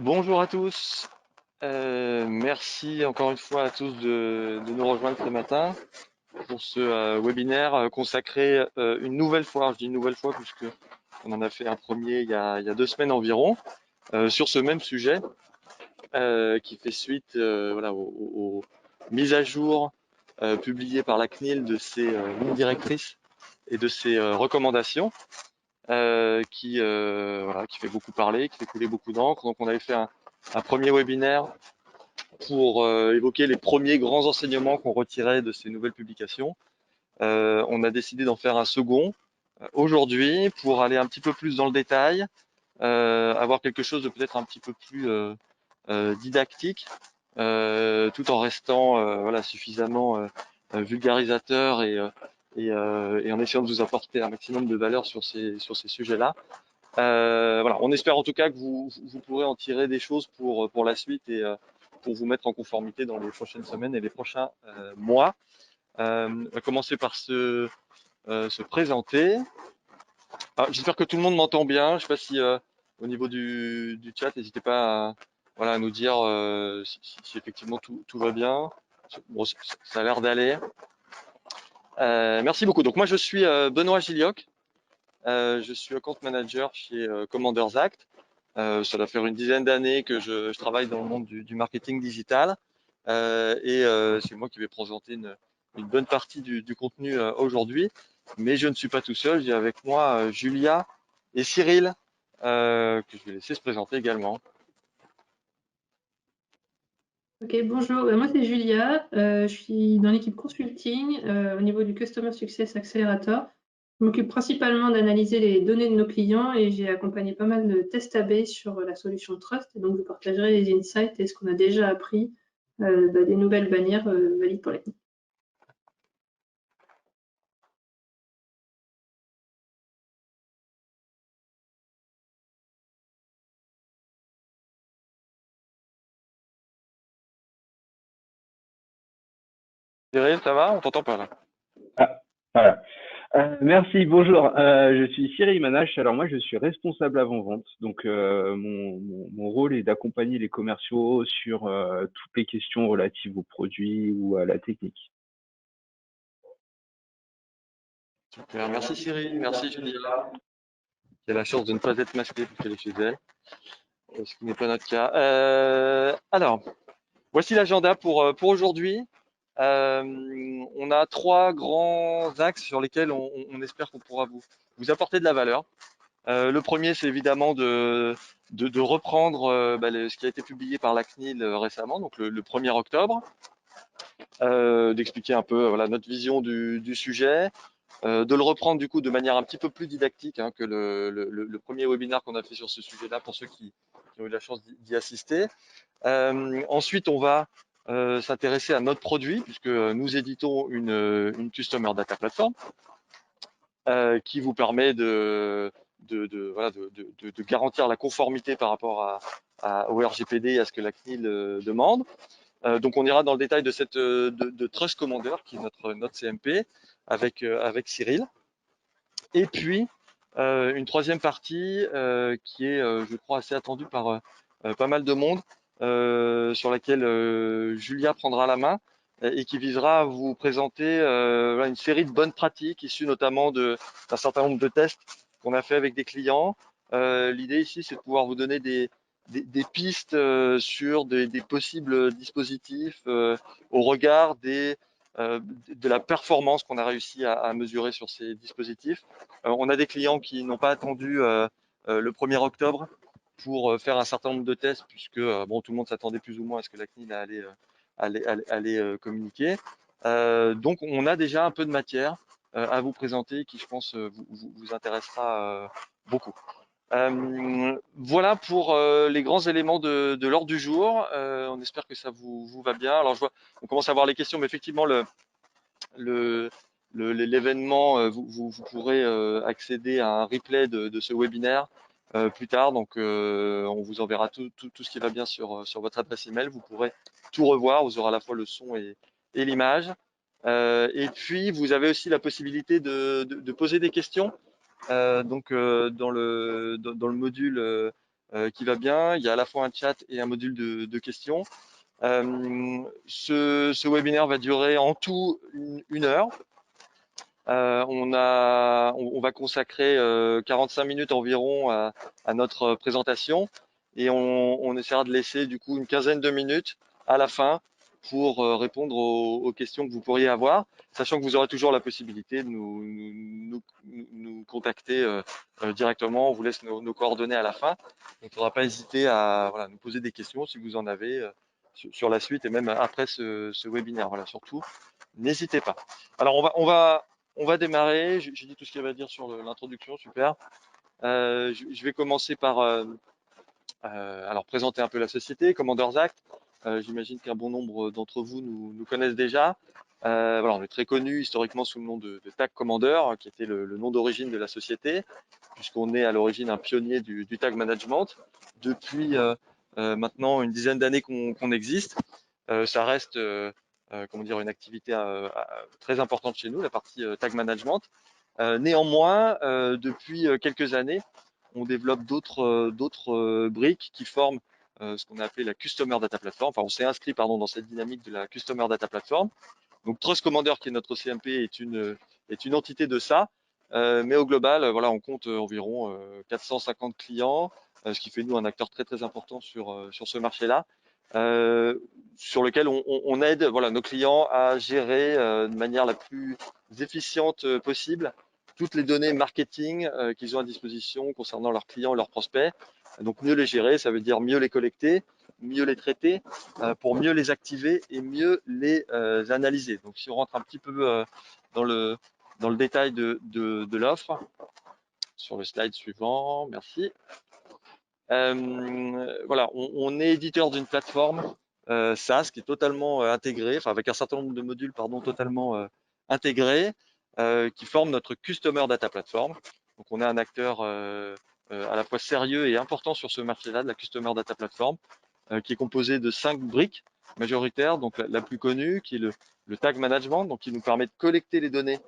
Bonjour à tous. Merci encore une fois à tous de nous rejoindre ce matin pour ce webinaire consacré une nouvelle fois, je dis une nouvelle fois puisque on en a fait un premier il y a 2 semaines environ, sur ce même sujet qui fait suite voilà, aux mises à jour publiées par la CNIL de ses lignes directrices et de ses recommandations voilà, qui fait beaucoup parler, qui fait couler beaucoup d'encre. Donc on avait fait un premier webinaire pour évoquer les premiers grands enseignements qu'on retirait de ces nouvelles publications. On a décidé d'en faire un second aujourd'hui pour aller un petit peu plus dans le détail, avoir quelque chose de peut-être un petit peu plus didactique, tout en restant voilà, suffisamment vulgarisateur et en essayant de vous apporter un maximum de valeur sur ces sujets-là. Voilà, on espère en tout cas que vous pourrez en tirer des choses pour la suite et pour vous mettre en conformité dans les prochaines semaines et les prochains mois. On va commencer par se présenter. J'espère que tout le monde m'entend bien. Je ne sais pas si au niveau du chat, n'hésitez pas voilà, à nous dire si effectivement tout va bien. Bon, ça a l'air d'aller. Merci beaucoup. Donc moi je suis Benoît Gilioc. Je suis account manager chez Commanders Act. Ça doit faire une dizaine d'années que je travaille dans le monde du marketing digital c'est moi qui vais présenter une bonne partie du contenu aujourd'hui. Mais je ne suis pas tout seul, j'ai avec moi Julia et Cyril que je vais laisser se présenter également. Ok, bonjour. Moi c'est Julia. Je suis dans l'équipe consulting au niveau du Customer Success Accelerator. Je m'occupe principalement d'analyser les données de nos clients et j'ai accompagné pas mal de tests AB sur la solution Trust. Et donc je partagerai les insights et ce qu'on a déjà appris des nouvelles bannières valides pour les clients. Cyril, ça va? On t'entend pas là. Ah, voilà. Merci, bonjour. Je suis Cyril Manache. Alors moi, je suis responsable avant-vente. Donc mon rôle est d'accompagner les commerciaux sur toutes les questions relatives aux produits ou à la technique. Super, merci Cyril, merci Julia. Qui a la chance de ne pas être masquée puisqu'elle est chez elle, ce qui n'est pas notre cas. Alors, voici l'agenda pour aujourd'hui. On a 3 grands axes sur lesquels on espère qu'on pourra vous apporter de la valeur. Le premier, c'est évidemment de reprendre ce qui a été publié par la CNIL récemment, donc le 1er octobre, d'expliquer un peu voilà, notre vision du sujet, de le reprendre du coup de manière un petit peu plus didactique hein, que le premier webinaire qu'on a fait sur ce sujet-là pour ceux qui ont eu la chance d'y assister. Ensuite, on va s'intéresser à notre produit puisque nous éditons une Customer Data Platform qui vous permet voilà, de garantir la conformité par rapport au RGPD et à ce que la CNIL demande. Donc on ira dans le détail de cette de Trust Commander qui est notre CMP avec Cyril. Et puis une troisième partie qui est, je crois, assez attendue par pas mal de monde, sur laquelle Julia prendra la main et qui visera à vous présenter voilà, une série de bonnes pratiques issues notamment d'un certain nombre de tests qu'on a fait avec des clients. L'idée ici, c'est de pouvoir vous donner des pistes sur des possibles dispositifs au regard de la performance qu'on a réussi à mesurer sur ces dispositifs. On a des clients qui n'ont pas attendu le 1er octobre pour faire un certain nombre de tests, puisque bon, tout le monde s'attendait plus ou moins à ce que la CNIL allait communiquer. Donc, on a déjà un peu de matière à vous présenter qui, je pense, vous intéressera beaucoup. Voilà pour les grands éléments de l'ordre du jour. On espère que ça vous va bien. Alors, je vois, on commence à voir les questions, mais effectivement, l'événement, vous pourrez accéder à un replay de ce webinaire plus tard. Donc, on vous enverra tout ce qui va bien sur votre adresse email. Vous pourrez tout revoir. Vous aurez à la fois le son et l'image. Et puis, vous avez aussi la possibilité de poser des questions. Donc, dans le module qui va bien. Il y a à la fois un chat et un module de questions. Ce webinaire va durer en tout une heure. On va consacrer 45 minutes environ à notre présentation et on essaiera de laisser du coup une quinzaine de minutes à la fin pour répondre aux questions que vous pourriez avoir, sachant que vous aurez toujours la possibilité de nous contacter directement. On vous laisse nos coordonnées à la fin. Donc, il ne faudra pas hésiter à voilà, nous poser des questions si vous en avez sur la suite et même après ce webinaire. Voilà, surtout, n'hésitez pas. Alors, on va démarrer. J'ai dit tout ce qu'il y avait à dire sur l'introduction, super. Je vais commencer par alors présenter un peu la société, Commanders Act. J'imagine qu'un bon nombre d'entre vous nous connaissent déjà. Voilà, on est très connu historiquement sous le nom de Tag Commander, qui était le nom d'origine de la société, puisqu'on est à l'origine un pionnier du tag management. Depuis maintenant une dizaine d'années qu'on existe, ça reste comment dire, une activité très importante chez nous, la partie tag management. Néanmoins, depuis quelques années, on développe d'autres briques qui forment ce qu'on a appelé la Customer Data Platform. Enfin, on s'est inscrit dans cette dynamique de la Customer Data Platform. Donc, Trust Commander, qui est notre CMP, est une entité de ça. Mais au global, voilà, on compte environ 450 clients, ce qui fait de nous un acteur très très important sur ce marché-là, sur lequel on aide voilà, nos clients à gérer de manière la plus efficiente possible toutes les données marketing qu'ils ont à disposition concernant leurs clients et leurs prospects. Donc mieux les gérer, ça veut dire mieux les collecter, mieux les traiter, pour mieux les activer et mieux les analyser. Donc si on rentre un petit peu dans le détail de l'offre, sur le slide suivant, merci. Voilà, on est éditeur d'une plateforme SaaS qui est totalement intégrée, enfin avec un certain nombre de modules totalement intégrés, qui forment notre Customer Data Platform. Donc on est un acteur à la fois sérieux et important sur ce marché-là de la Customer Data Platform, qui est composé de 5 briques majoritaires. Donc la plus connue, qui est le tag management, donc qui nous permet de collecter les données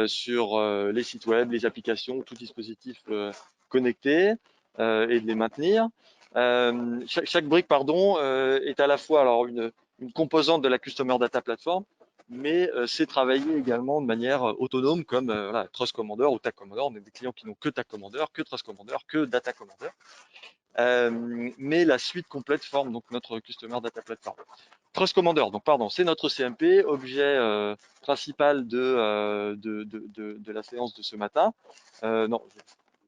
sur les sites web, les applications, tout dispositif connecté et de les maintenir. Chaque brique est à la fois alors une composante de la Customer Data Platform, mais c'est travaillé également de manière autonome comme voilà, Trust Commander ou Tag Commander. On a des clients qui n'ont que Tag Commander, que Trust Commander, que Data Commander. Mais la suite complète forme donc notre Customer Data Platform. Trust Commander, donc pardon, c'est notre CMP, objet principal de la séance de ce matin. Non,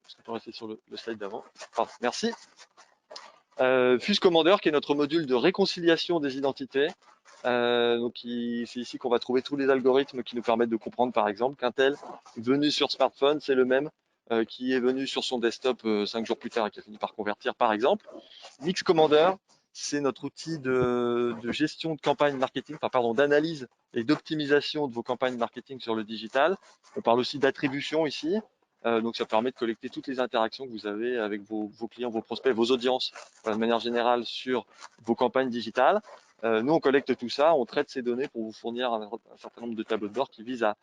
je peux rester sur le slide d'avant. Pardon, merci. Fuse Commander, qui est notre module de réconciliation des identités. Donc c'est ici qu'on va trouver tous les algorithmes qui nous permettent de comprendre, par exemple, qu'un tel venu sur smartphone, c'est le même qui est venu sur son desktop 5 jours plus tard et qui a fini par convertir, par exemple. Mix Commander, c'est notre outil de gestion de campagne marketing, enfin pardon, d'analyse et d'optimisation de vos campagnes marketing sur le digital. On parle aussi d'attribution ici. Donc ça permet de collecter toutes les interactions que vous avez avec vos clients, vos prospects, vos audiences, de manière générale sur vos campagnes digitales. Nous, on collecte tout ça, on traite ces données pour vous fournir un certain nombre de tableaux de bord qui visent à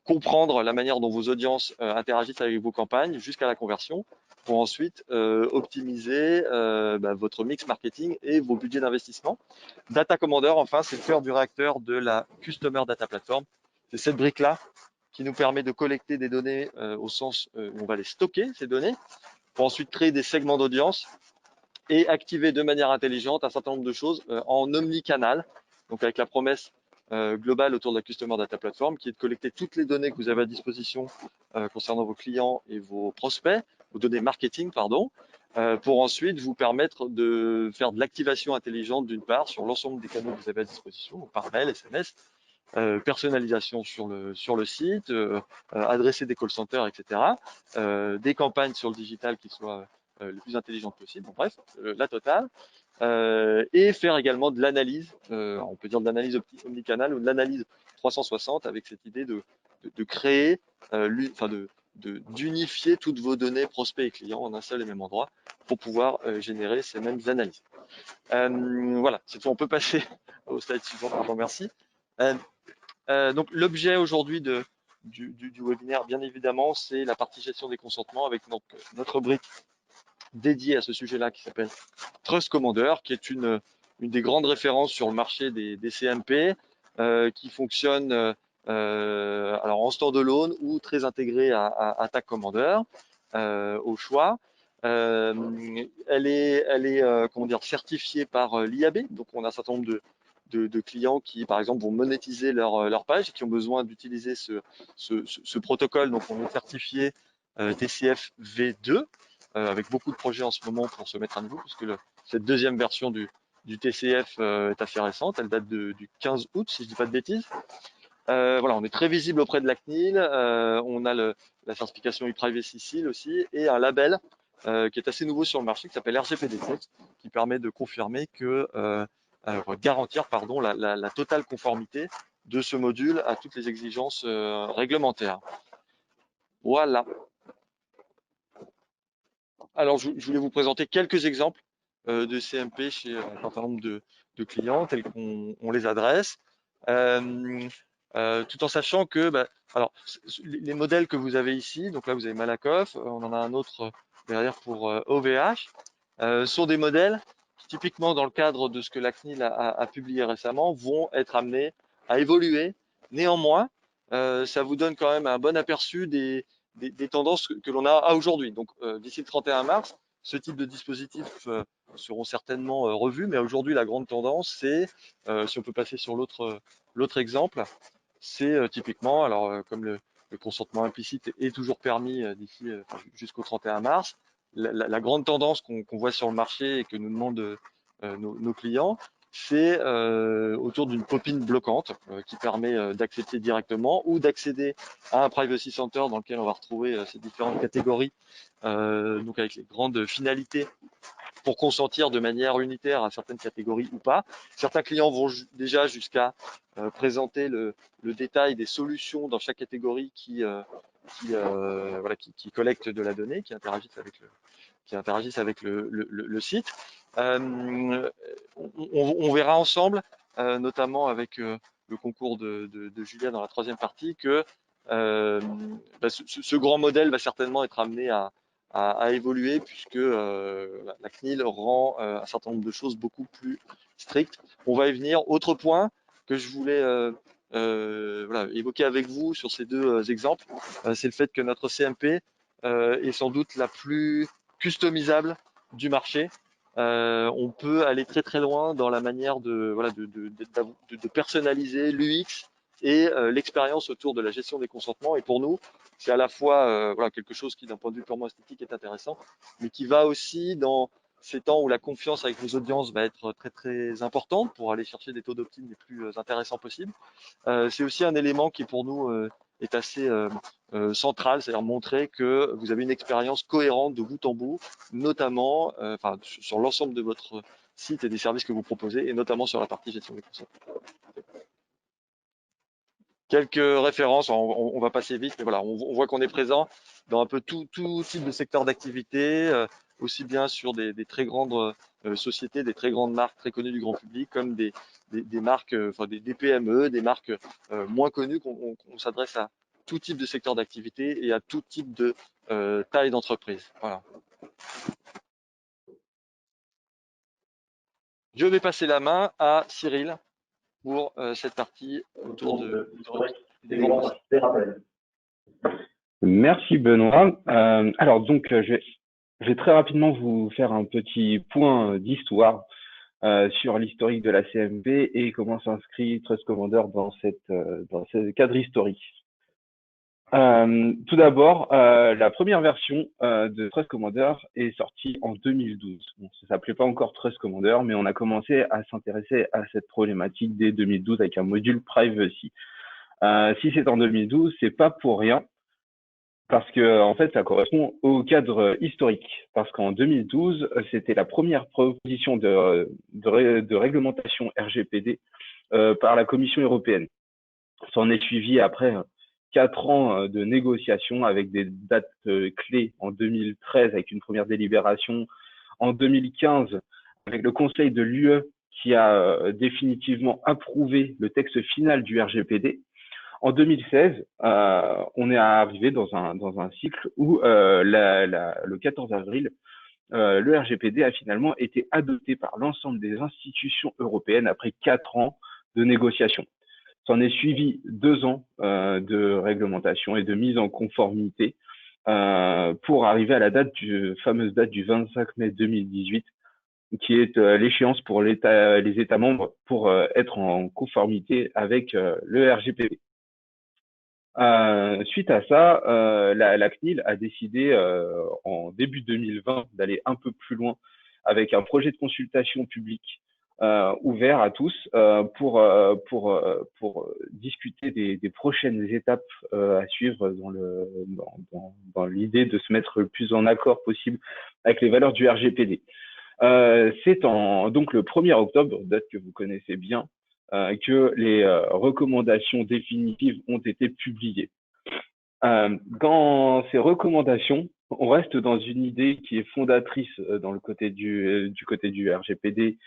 comprendre la manière dont vos audiences interagissent avec vos campagnes jusqu'à la conversion, pour ensuite optimiser votre mix marketing et vos budgets d'investissement. Data Commander, enfin, c'est le cœur du réacteur de la Customer Data Platform. C'est cette brique-là qui nous permet de collecter des données au sens où on va les stocker, ces données, pour ensuite créer des segments d'audience et activer de manière intelligente un certain nombre de choses en omnicanal, donc avec la promesse globale autour de la Customer Data Platform, qui est de collecter toutes les données que vous avez à disposition concernant vos clients et vos prospects, vos données marketing, pardon, pour ensuite vous permettre de faire de l'activation intelligente d'une part sur l'ensemble des canaux que vous avez à disposition, donc par mail, SMS, personnalisation sur le site, adresser des call centers, etc. Des campagnes sur le digital qui soient les plus intelligentes possibles, bon, bref, la totale. Et faire également de l'analyse, on peut dire de l'analyse omnicanal ou de l'analyse 360 avec cette idée de créer, d'unifier toutes vos données prospects et clients en un seul et même endroit pour pouvoir générer ces mêmes analyses. Voilà, cette fois on peut passer au slide suivant, pardon, merci. Donc l'objet aujourd'hui du webinaire, bien évidemment, c'est la partie gestion des consentements avec notre brique dédié à ce sujet-là qui s'appelle Trust Commander, qui est une des grandes références sur le marché des CMP, qui fonctionne alors en standalone ou très intégré à Tag Commander au choix. Elle est comment dire, certifiée par l'IAB, donc on a un certain nombre de clients qui, par exemple, vont monétiser leur page et qui ont besoin d'utiliser ce protocole. Donc, on est certifié TCF V2 avec beaucoup de projets en ce moment pour se mettre à niveau, puisque cette deuxième version du TCF est assez récente. Elle date du 15 août, si je ne dis pas de bêtises. Voilà, on est très visible auprès de la CNIL. On a la certification e-privacy seal aussi et un label qui est assez nouveau sur le marché qui s'appelle RGPD7, qui permet de confirmer que garantir pardon la totale conformité de ce module à toutes les exigences réglementaires. Voilà. Alors, je voulais vous présenter quelques exemples de CMP chez un certain nombre de clients tels qu'on les adresse. Tout en sachant que alors, les modèles que vous avez ici, donc là vous avez Malakoff, on en a un autre derrière pour OVH, sont des modèles qui typiquement dans le cadre de ce que la CNIL a publié récemment vont être amenés à évoluer. Néanmoins, ça vous donne quand même un bon aperçu des tendances que l'on a aujourd'hui. Donc d'ici le 31 mars, ce type de dispositifs seront certainement revus, mais aujourd'hui la grande tendance c'est, si on peut passer sur l'autre exemple, c'est typiquement, alors comme le consentement implicite est toujours permis d'ici jusqu'au 31 mars, la grande tendance qu'on voit sur le marché et que nous demandent nos clients, c'est autour d'une pop-in bloquante qui permet d'accepter directement ou d'accéder à un privacy center dans lequel on va retrouver ces différentes catégories, donc avec les grandes finalités pour consentir de manière unitaire à certaines catégories ou pas. Certains clients vont déjà jusqu'à présenter le détail des solutions dans chaque catégorie qui collectent de la donnée, qui interagissent avec le site. On verra ensemble, notamment avec le concours de Julia dans la troisième partie, que ce grand modèle va certainement être amené à évoluer puisque la CNIL rend un certain nombre de choses beaucoup plus strictes. On va y venir. Autre point que je voulais évoquer avec vous sur ces deux exemples, c'est le fait que notre CMP est sans doute la plus customisable du marché. On peut aller très très loin dans la manière de personnaliser l'UX et l'expérience autour de la gestion des consentements. Et pour nous, c'est à la fois quelque chose qui, d'un point de vue purement esthétique, est intéressant, mais qui va aussi dans ces temps où la confiance avec nos audiences va être très très importante pour aller chercher des taux d'opt-in les plus intéressants possibles. C'est aussi un élément qui pour nous est assez central, c'est-à-dire montrer que vous avez une expérience cohérente de bout en bout, notamment sur l'ensemble de votre site et des services que vous proposez, et notamment sur la partie gestion des consentements. Quelques références, on va passer vite, mais voilà, on voit qu'on est présent dans un peu tout type de secteur d'activité, aussi bien sur des très grandes sociétés, des très grandes marques très connues du grand public, comme des marques, des PME, des marques moins connues, qu'on s'adresse à tout type de secteur d'activité et à tout type de taille d'entreprise. Voilà. Je vais passer la main à Cyril pour cette partie autour des grands rappels. Merci Benoît. Alors donc je vais très rapidement vous faire un petit point d'histoire sur l'historique de la CMP et comment s'inscrit Trust Commander dans ce cadre historique. Tout d'abord, la première version de Trust Commander est sortie en 2012. Bon, ça s'appelait pas encore Trust Commander, mais on a commencé à s'intéresser à cette problématique dès 2012 avec un module privacy. Si c'est en 2012, c'est pas pour rien, parce que en fait, ça correspond au cadre historique. Parce qu'en 2012, c'était la première proposition de réglementation RGPD par la Commission européenne. S'en est suivi après 4 ans de négociations avec des dates clés en 2013 avec une première délibération, en 2015 avec le Conseil de l'UE qui a définitivement approuvé le texte final du RGPD. En 2016, on est arrivé dans un cycle où le 14 avril, le RGPD a finalement été adopté par l'ensemble des institutions européennes après 4 ans de négociations. S'en est suivi 2 ans de réglementation et de mise en conformité pour arriver à la fameuse date du 25 mai 2018, qui est l'échéance pour les États membres pour être en conformité avec le RGPD. Suite à ça, la CNIL a décidé en début 2020 d'aller un peu plus loin avec un projet de consultation publique ouvert à tous pour discuter des prochaines étapes à suivre dans l'idée de se mettre le plus en accord possible avec les valeurs du RGPD. C'est donc le 1er octobre, date que vous connaissez bien, que les recommandations définitives ont été publiées. Dans ces recommandations, on reste dans une idée qui est fondatrice dans le côté du côté du RGPD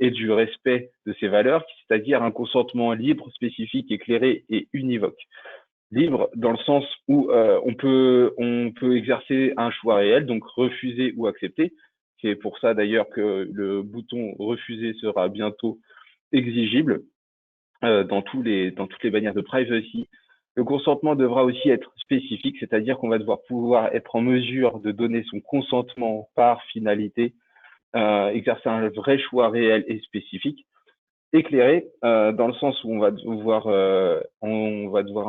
et du respect de ces valeurs, c'est-à-dire un consentement libre, spécifique, éclairé et univoque. Libre dans le sens où on peut exercer un choix réel, donc refuser ou accepter. C'est pour ça d'ailleurs que le bouton refuser sera bientôt exigible dans toutes les bannières de privacy. Le consentement devra aussi être spécifique, c'est-à-dire qu'on va devoir pouvoir être en mesure de donner son consentement par finalité, exercer un vrai choix réel et spécifique. Éclairé, dans le sens où on va devoir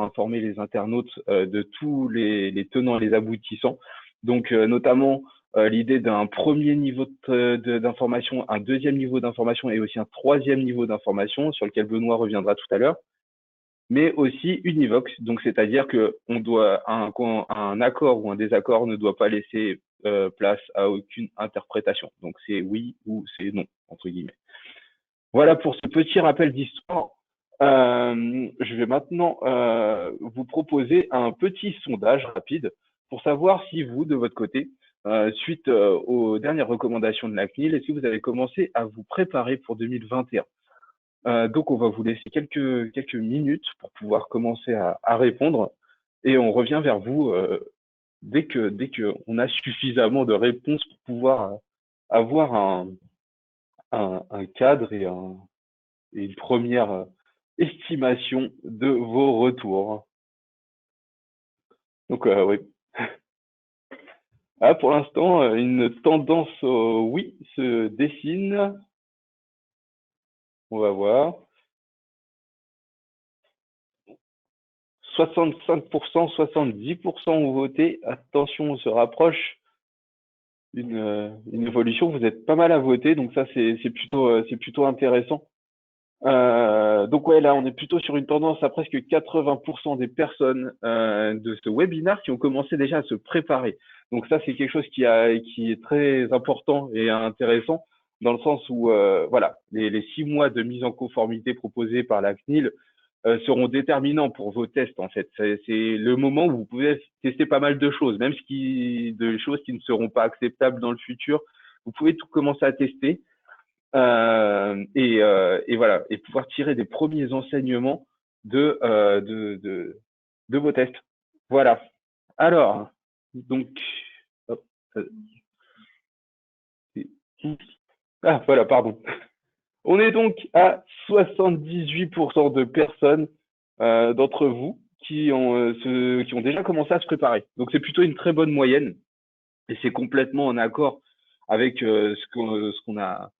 informer les internautes de tous les tenants et les aboutissants. Donc notamment l'idée d'un premier niveau d'information, un deuxième niveau d'information et aussi un troisième niveau d'information sur lequel Benoît reviendra tout à l'heure, mais aussi univoque, donc c'est-à-dire que on doit un accord ou un désaccord ne doit pas laisser place à aucune interprétation. Donc c'est oui ou c'est non entre guillemets. Voilà pour ce petit rappel d'histoire. Je vais maintenant vous proposer un petit sondage rapide pour savoir si vous, de votre côté, suite aux dernières recommandations de la CNIL, est-ce que vous avez commencé à vous préparer pour 2021 ? Donc, on va vous laisser quelques minutes pour pouvoir commencer à répondre et on revient vers vous dès que on a suffisamment de réponses pour pouvoir avoir un cadre et une première estimation de vos retours. Donc, oui. Ah, pour l'instant, une tendance au oui se dessine. On va voir. 65%, 70% ont voté. Attention, on se rapproche d'une évolution. Vous êtes pas mal à voter, donc ça, c'est plutôt intéressant. Donc ouais, là, on est plutôt sur une tendance à presque 80% des personnes de ce webinaire qui ont commencé déjà à se préparer. Donc ça, c'est quelque chose qui est très important et intéressant dans le sens où voilà, les 6 mois de mise en conformité proposés par la CNIL seront déterminants pour vos tests en fait. C'est le moment où vous pouvez tester pas mal de choses, même de choses qui ne seront pas acceptables dans le futur. Vous pouvez tout commencer à tester. Et voilà, et pouvoir tirer des premiers enseignements de vos tests. Voilà. Alors, donc, hop, ah voilà, pardon. On est donc à 78% de personnes d'entre vous qui ont déjà commencé à se préparer. Donc c'est plutôt une très bonne moyenne et c'est complètement en accord avec ce qu'on a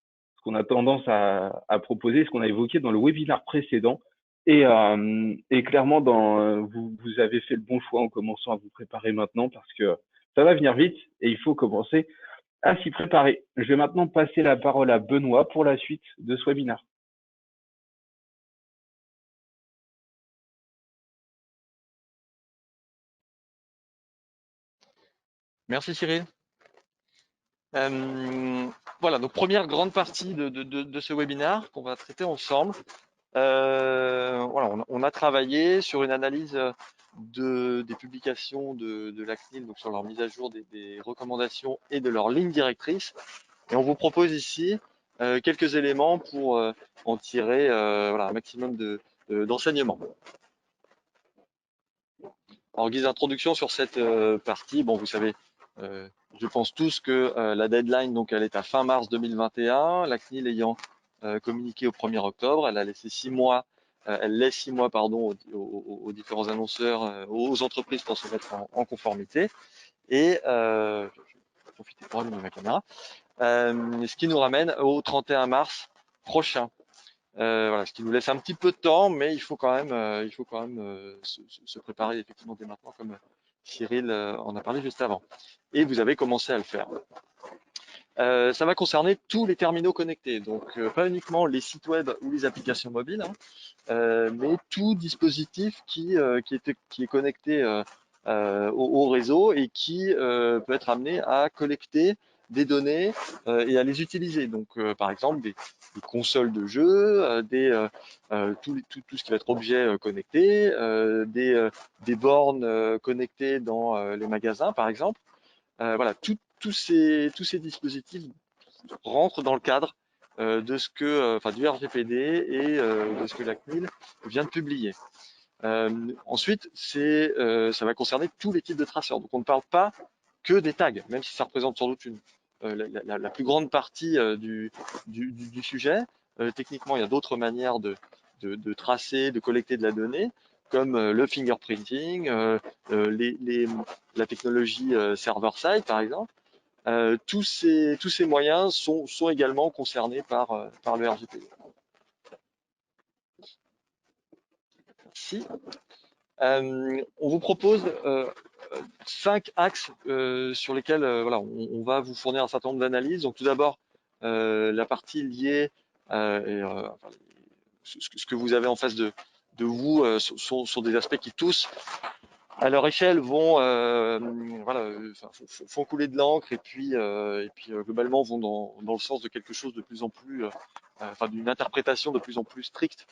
tendance à proposer, ce qu'on a évoqué dans le webinaire précédent. Et clairement, vous avez fait le bon choix en commençant à vous préparer maintenant parce que ça va venir vite et il faut commencer à s'y préparer. Je vais maintenant passer la parole à Benoît pour la suite de ce webinaire. Merci Cyril. Voilà, donc première grande partie de ce webinaire qu'on va traiter ensemble. Voilà, on a travaillé sur une analyse des publications de la CNIL, donc sur leur mise à jour des recommandations et de leurs lignes directrices. Et on vous propose ici quelques éléments pour en tirer voilà, un maximum d'enseignements. En guise d'introduction sur cette partie, bon, vous savez je pense tous que la deadline, donc, elle est à fin mars 2021. La CNIL ayant communiqué au 1er octobre, elle a laissé 6 mois, elle laisse 6 mois pardon, aux différents annonceurs, aux entreprises pour se mettre en conformité. Et je vais profiter pour allumer ma caméra. Ce qui nous ramène au 31 mars prochain. Voilà, ce qui nous laisse un petit peu de temps, mais il faut quand même se préparer effectivement dès maintenant, comme Cyril en a parlé juste avant. Et vous avez commencé à le faire. Ça va concerner tous les terminaux connectés, donc pas uniquement les sites web ou les applications mobiles, hein, mais tout dispositif qui est connecté au réseau et qui peut être amené à collecter des données et à les utiliser. Donc, par exemple, des consoles de jeux, tout ce qui va être objet connecté, des bornes connectées dans les magasins, par exemple. Voilà, tous ces dispositifs rentrent dans le cadre de ce que, du RGPD et de ce que la CNIL vient de publier. Ensuite, ça va concerner tous les types de traceurs. Donc, on ne parle pas que des tags, même si ça représente sans doute la plus grande partie du sujet. Techniquement, il y a d'autres manières de tracer, de collecter de la donnée, comme le fingerprinting, la technologie server-side, par exemple. Tous ces moyens sont également concernés par le RGPD. Merci. On vous propose 5 axes sur lesquels voilà, on va vous fournir un certain nombre d'analyses. Donc tout d'abord, la partie liée ce que vous avez en face de vous sont des aspects qui tous, à leur échelle, font couler de l'encre et puis globalement vont dans le sens de quelque chose de plus en plus, d'une interprétation de plus en plus stricte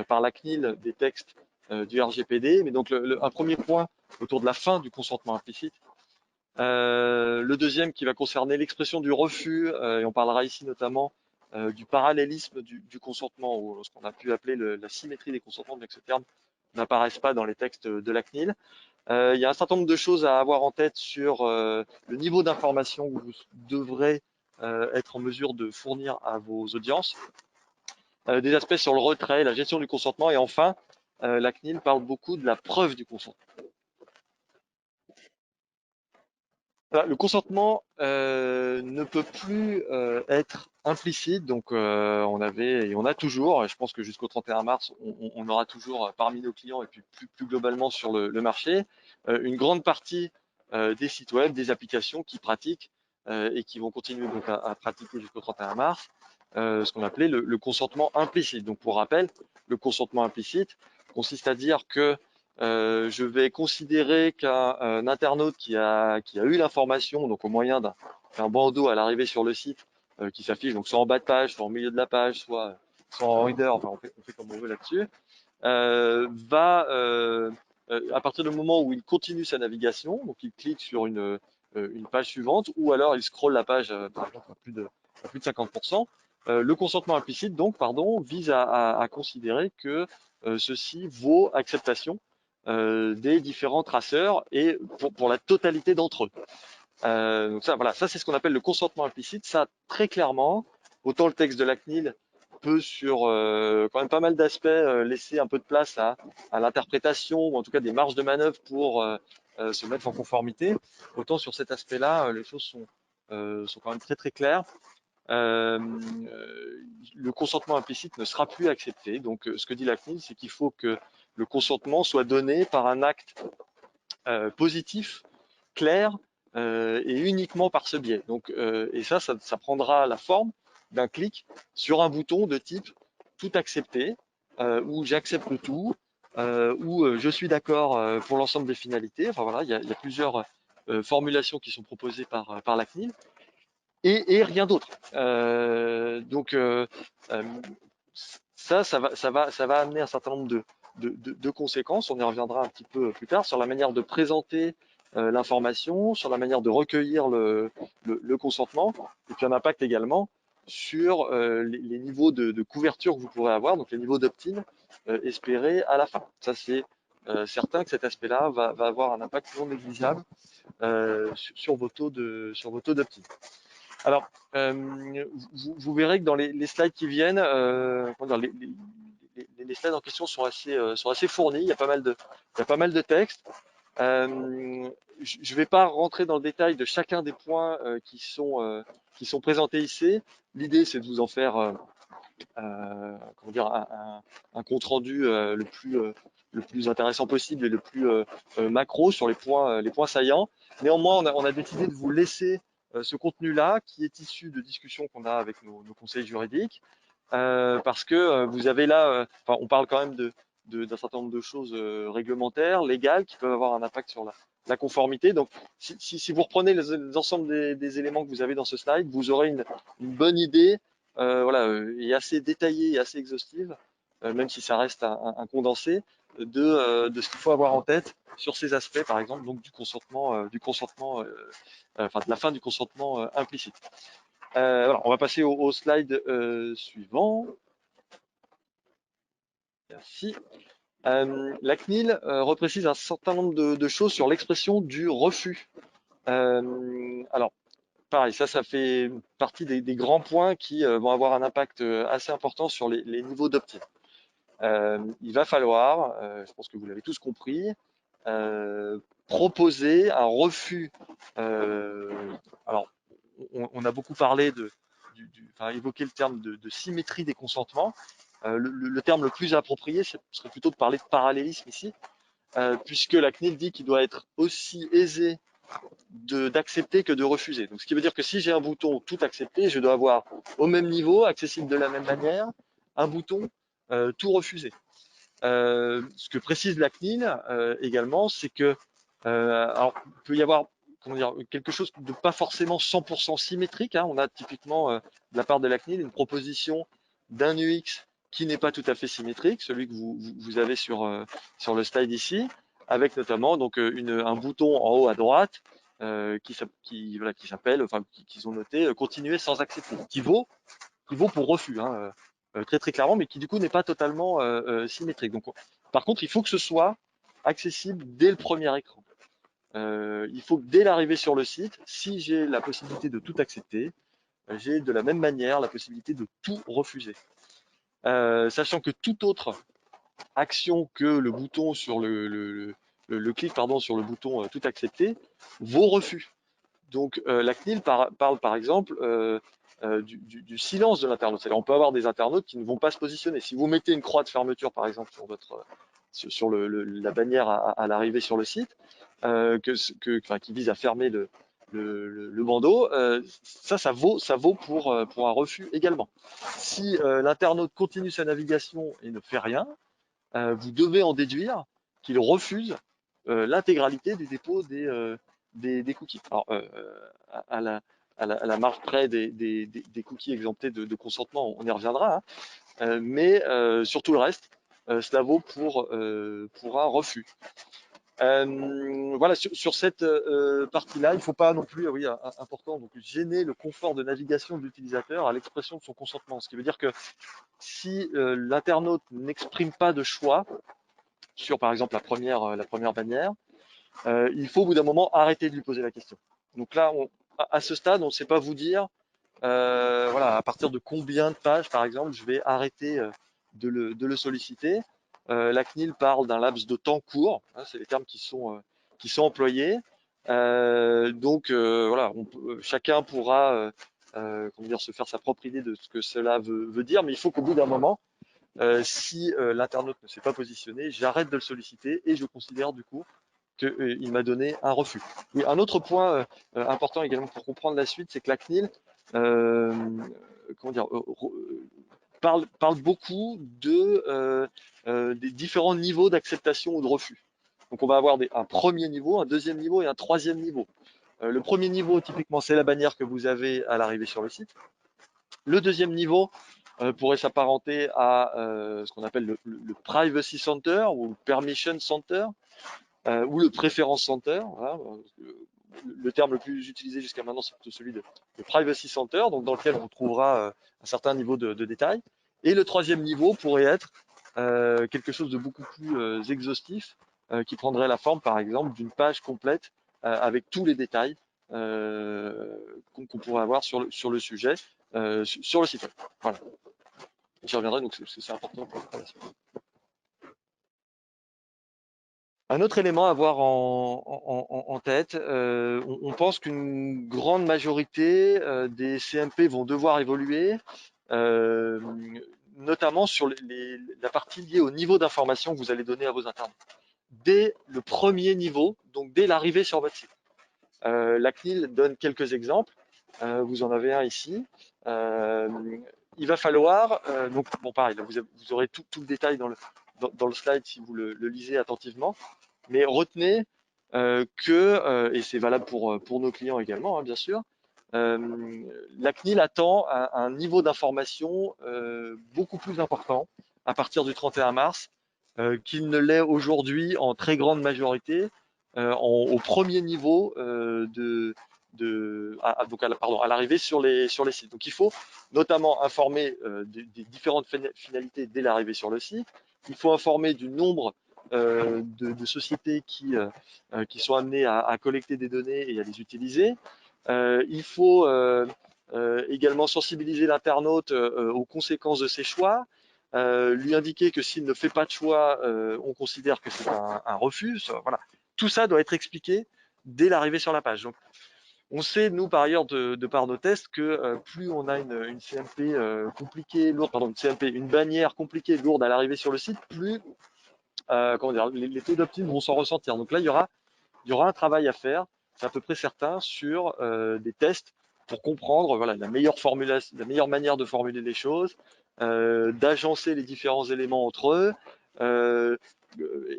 par la CNIL des textes du RGPD. Mais donc un premier point autour de la fin du consentement implicite. Le deuxième qui va concerner l'expression du refus, et on parlera ici notamment du parallélisme du consentement, ou ce qu'on a pu appeler la symétrie des consentements, bien que ce terme n'apparaisse pas dans les textes de la CNIL. Il y a un certain nombre de choses à avoir en tête sur le niveau d'information que vous devrez être en mesure de fournir à vos audiences, des aspects sur le retrait, la gestion du consentement, et enfin, la CNIL parle beaucoup de la preuve du consentement. Le consentement ne peut plus être implicite, donc on avait et on a toujours, et je pense que jusqu'au 31 mars, on aura toujours parmi nos clients et puis plus globalement sur le marché, une grande partie des sites web, des applications qui pratiquent et qui vont continuer donc à pratiquer jusqu'au 31 mars, ce qu'on appelait le consentement implicite. Donc pour rappel, le consentement implicite consiste à dire que je vais considérer qu'un internaute qui a eu l'information, donc au moyen d'un bandeau à l'arrivée sur le site, qui s'affiche donc soit en bas de page, soit en milieu de la page, soit en header, enfin on fait comme on veut là-dessus, à partir du moment où il continue sa navigation, donc il clique sur une page suivante, ou alors il scrolle la page par exemple à plus de 50%, le consentement implicite donc vise à considérer que ceci vaut acceptation des différents traceurs et pour la totalité d'entre eux. Donc ça c'est ce qu'on appelle le consentement implicite. Ça, très clairement, autant le texte de la CNIL peut sur quand même pas mal d'aspects laisser un peu de place à l'interprétation, ou en tout cas des marges de manœuvre pour se mettre en conformité, autant sur cet aspect-là, les choses sont quand même très très claires. Le consentement implicite ne sera plus accepté. Donc, ce que dit la CNIL, c'est qu'il faut que le consentement soit donné par un acte positif, clair et uniquement par ce biais. Donc, et ça prendra la forme d'un clic sur un bouton de type tout accepter, ou j'accepte tout, ou je suis d'accord pour l'ensemble des finalités. Enfin voilà, il y a plusieurs formulations qui sont proposées par la CNIL. Et rien d'autre. Donc ça va amener un certain nombre de conséquences. On y reviendra un petit peu plus tard sur la manière de présenter l'information, sur la manière de recueillir le consentement, et puis un impact également sur les niveaux de couverture que vous pourrez avoir, donc les niveaux d'opt-in espérés à la fin. Ça, c'est certain que cet aspect-là va avoir un impact non négligeable sur vos taux d'opt-in. Alors, vous verrez que dans les slides qui viennent, les slides en question sont assez fournis. Il y a pas mal de textes. Je ne vais pas rentrer dans le détail de chacun des points qui sont présentés ici. L'idée, c'est de vous en faire comment dire, un compte rendu le plus intéressant possible et le plus macro sur les points saillants. Néanmoins, on a décidé de vous laisser ce contenu-là, qui est issu de discussions qu'on a avec nos conseils juridiques, parce que vous avez là, enfin, on parle quand même d'un certain nombre de choses réglementaires, légales, qui peuvent avoir un impact sur la conformité. Donc, si vous reprenez l'ensemble des éléments que vous avez dans ce slide, vous aurez une bonne idée, voilà, et assez détaillée et assez exhaustive, même si ça reste un condensé, de ce qu'il faut avoir en tête sur ces aspects, par exemple, donc du consentement, enfin de la fin du consentement implicite. Voilà, on va passer au slide suivant. Merci. La CNIL reprécise un certain nombre de choses sur l'expression du refus. Alors, pareil, ça fait partie des grands points qui vont avoir un impact assez important sur les niveaux d'opt-in. Il va falloir, je pense que vous l'avez tous compris, proposer un refus. Alors, on a beaucoup parlé enfin, évoqué le terme de symétrie des consentements. Le terme le plus approprié serait plutôt de parler de parallélisme ici, puisque la CNIL dit qu'il doit être aussi aisé d'accepter que de refuser. Donc, ce qui veut dire que si j'ai un bouton tout accepter, je dois avoir au même niveau, accessible de la même manière, un bouton tout refuser. Ce que précise la CNIL également, c'est que alors, il peut y avoir quelque chose de pas forcément 100% symétrique. Hein. On a typiquement de la part de la CNIL une proposition d'un UX qui n'est pas tout à fait symétrique, celui que vous avez sur le slide ici, avec notamment donc un bouton en haut à droite qui s'appelle, enfin qu'ils ont noté continuer sans accepter, qui vaut pour refus, hein, très très clairement, mais qui du coup n'est pas totalement symétrique. Donc, par contre, il faut que ce soit accessible dès le premier écran. Il faut que dès l'arrivée sur le site, si j'ai la possibilité de tout accepter, j'ai de la même manière la possibilité de tout refuser. Sachant que toute autre action que le bouton sur le clic sur le bouton tout accepter vaut refus. Donc la CNIL parle par exemple du silence de l'internaute. C'est-à-dire on peut avoir des internautes qui ne vont pas se positionner. Si vous mettez une croix de fermeture par exemple sur la bannière à l'arrivée sur le site, qui vise à fermer le bandeau, ça vaut pour un refus également. Si l'internaute continue sa navigation et ne fait rien, vous devez en déduire qu'il refuse l'intégralité du dépôt des cookies. Alors, à la marge près des cookies exemptés de consentement, on y reviendra, hein, mais sur tout le reste, cela vaut pour un refus. Voilà, sur cette partie-là, il ne faut pas non plus, oui, important, donc gêner le confort de navigation de l'utilisateur à l'expression de son consentement. Ce qui veut dire que si l'internaute n'exprime pas de choix sur, par exemple, la première bannière, il faut au bout d'un moment arrêter de lui poser la question. Donc là, à ce stade, on ne sait pas vous dire, voilà, à partir de combien de pages, par exemple, je vais arrêter de le solliciter. La CNIL parle d'un laps de temps court, hein, c'est les termes qui sont employés. Donc voilà, chacun pourra se faire sa propre idée de ce que cela veut dire, mais il faut qu'au bout d'un moment, si l'internaute ne s'est pas positionné, j'arrête de le solliciter et je considère du coup qu'il m'a donné un refus. Oui, un autre point important également pour comprendre la suite, c'est que la CNIL parle beaucoup des différents niveaux d'acceptation ou de refus. Donc on va avoir un premier niveau, un deuxième niveau et un troisième niveau. Le premier niveau, typiquement, c'est la bannière que vous avez à l'arrivée sur le site. Le deuxième niveau pourrait s'apparenter à ce qu'on appelle le Privacy Center ou le Permission Center ou le Preference Center. Voilà. Le terme le plus utilisé jusqu'à maintenant, c'est plutôt celui de Privacy Center, donc dans lequel on trouvera un certain niveau de détail. Et le troisième niveau pourrait être quelque chose de beaucoup plus exhaustif, qui prendrait la forme, par exemple, d'une page complète avec tous les détails qu'on pourrait avoir sur le sujet sur le site web. Voilà. J'y reviendrai, donc c'est important pour la suite. Un autre élément à avoir en tête, on pense qu'une grande majorité des CMP vont devoir évoluer, notamment sur la partie liée au niveau d'information que vous allez donner à vos internautes. Dès le premier niveau, donc dès l'arrivée sur votre site. La CNIL donne quelques exemples. Vous en avez un ici. Il va falloir, donc bon pareil, là, vous aurez tout le détail dans le slide si vous le lisez attentivement. Mais retenez que, et c'est valable pour nos clients également, hein, bien sûr, la CNIL attend un niveau d'information beaucoup plus important à partir du 31 mars qu'il ne l'est aujourd'hui en très grande majorité au premier niveau donc à l'arrivée sur les sites. Donc il faut notamment informer des différentes finalités dès l'arrivée sur le site. Il faut informer du nombre de sociétés qui sont amenées à collecter des données et à les utiliser. Il faut également sensibiliser l'internaute aux conséquences de ses choix, lui indiquer que s'il ne fait pas de choix, on considère que c'est un refus. Voilà. Tout ça doit être expliqué dès l'arrivée sur la page. Donc, on sait, nous, par ailleurs, de par nos tests, que plus on a une CMP compliquée, lourde, pardon, une CMP, une bannière compliquée, lourde à l'arrivée sur le site, plus comment dire, les taux d'opt-in vont s'en ressentir. Donc là, il y aura un travail à faire, c'est à peu près certain, sur des tests pour comprendre voilà, la meilleure manière de formuler les choses, d'agencer les différents éléments entre eux,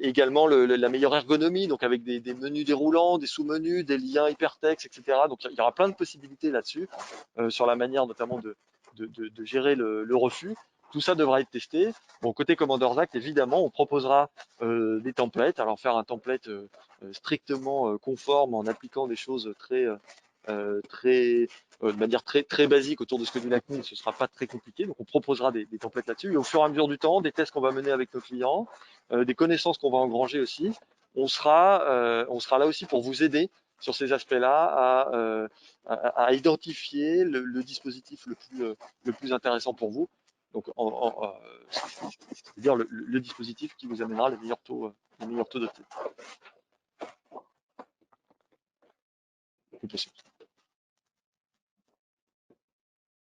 également la meilleure ergonomie, donc avec des menus déroulants, des sous-menus, des liens hypertextes, etc. Donc il y aura plein de possibilités là-dessus, sur la manière notamment de gérer le refus. Tout ça devra être testé. Bon, côté Commanders Act, évidemment, on proposera des templates. Alors faire un template strictement conforme en appliquant des choses de manière très basique autour de ce que dit la CNIL, ce sera pas très compliqué. Donc on proposera des templates là-dessus. Et au fur et à mesure du temps, des tests qu'on va mener avec nos clients, des connaissances qu'on va engranger aussi, on sera là aussi pour vous aider sur ces aspects-là à identifier le dispositif le plus intéressant pour vous. Donc, c'est-à-dire le dispositif qui vous amènera les meilleurs taux de tête.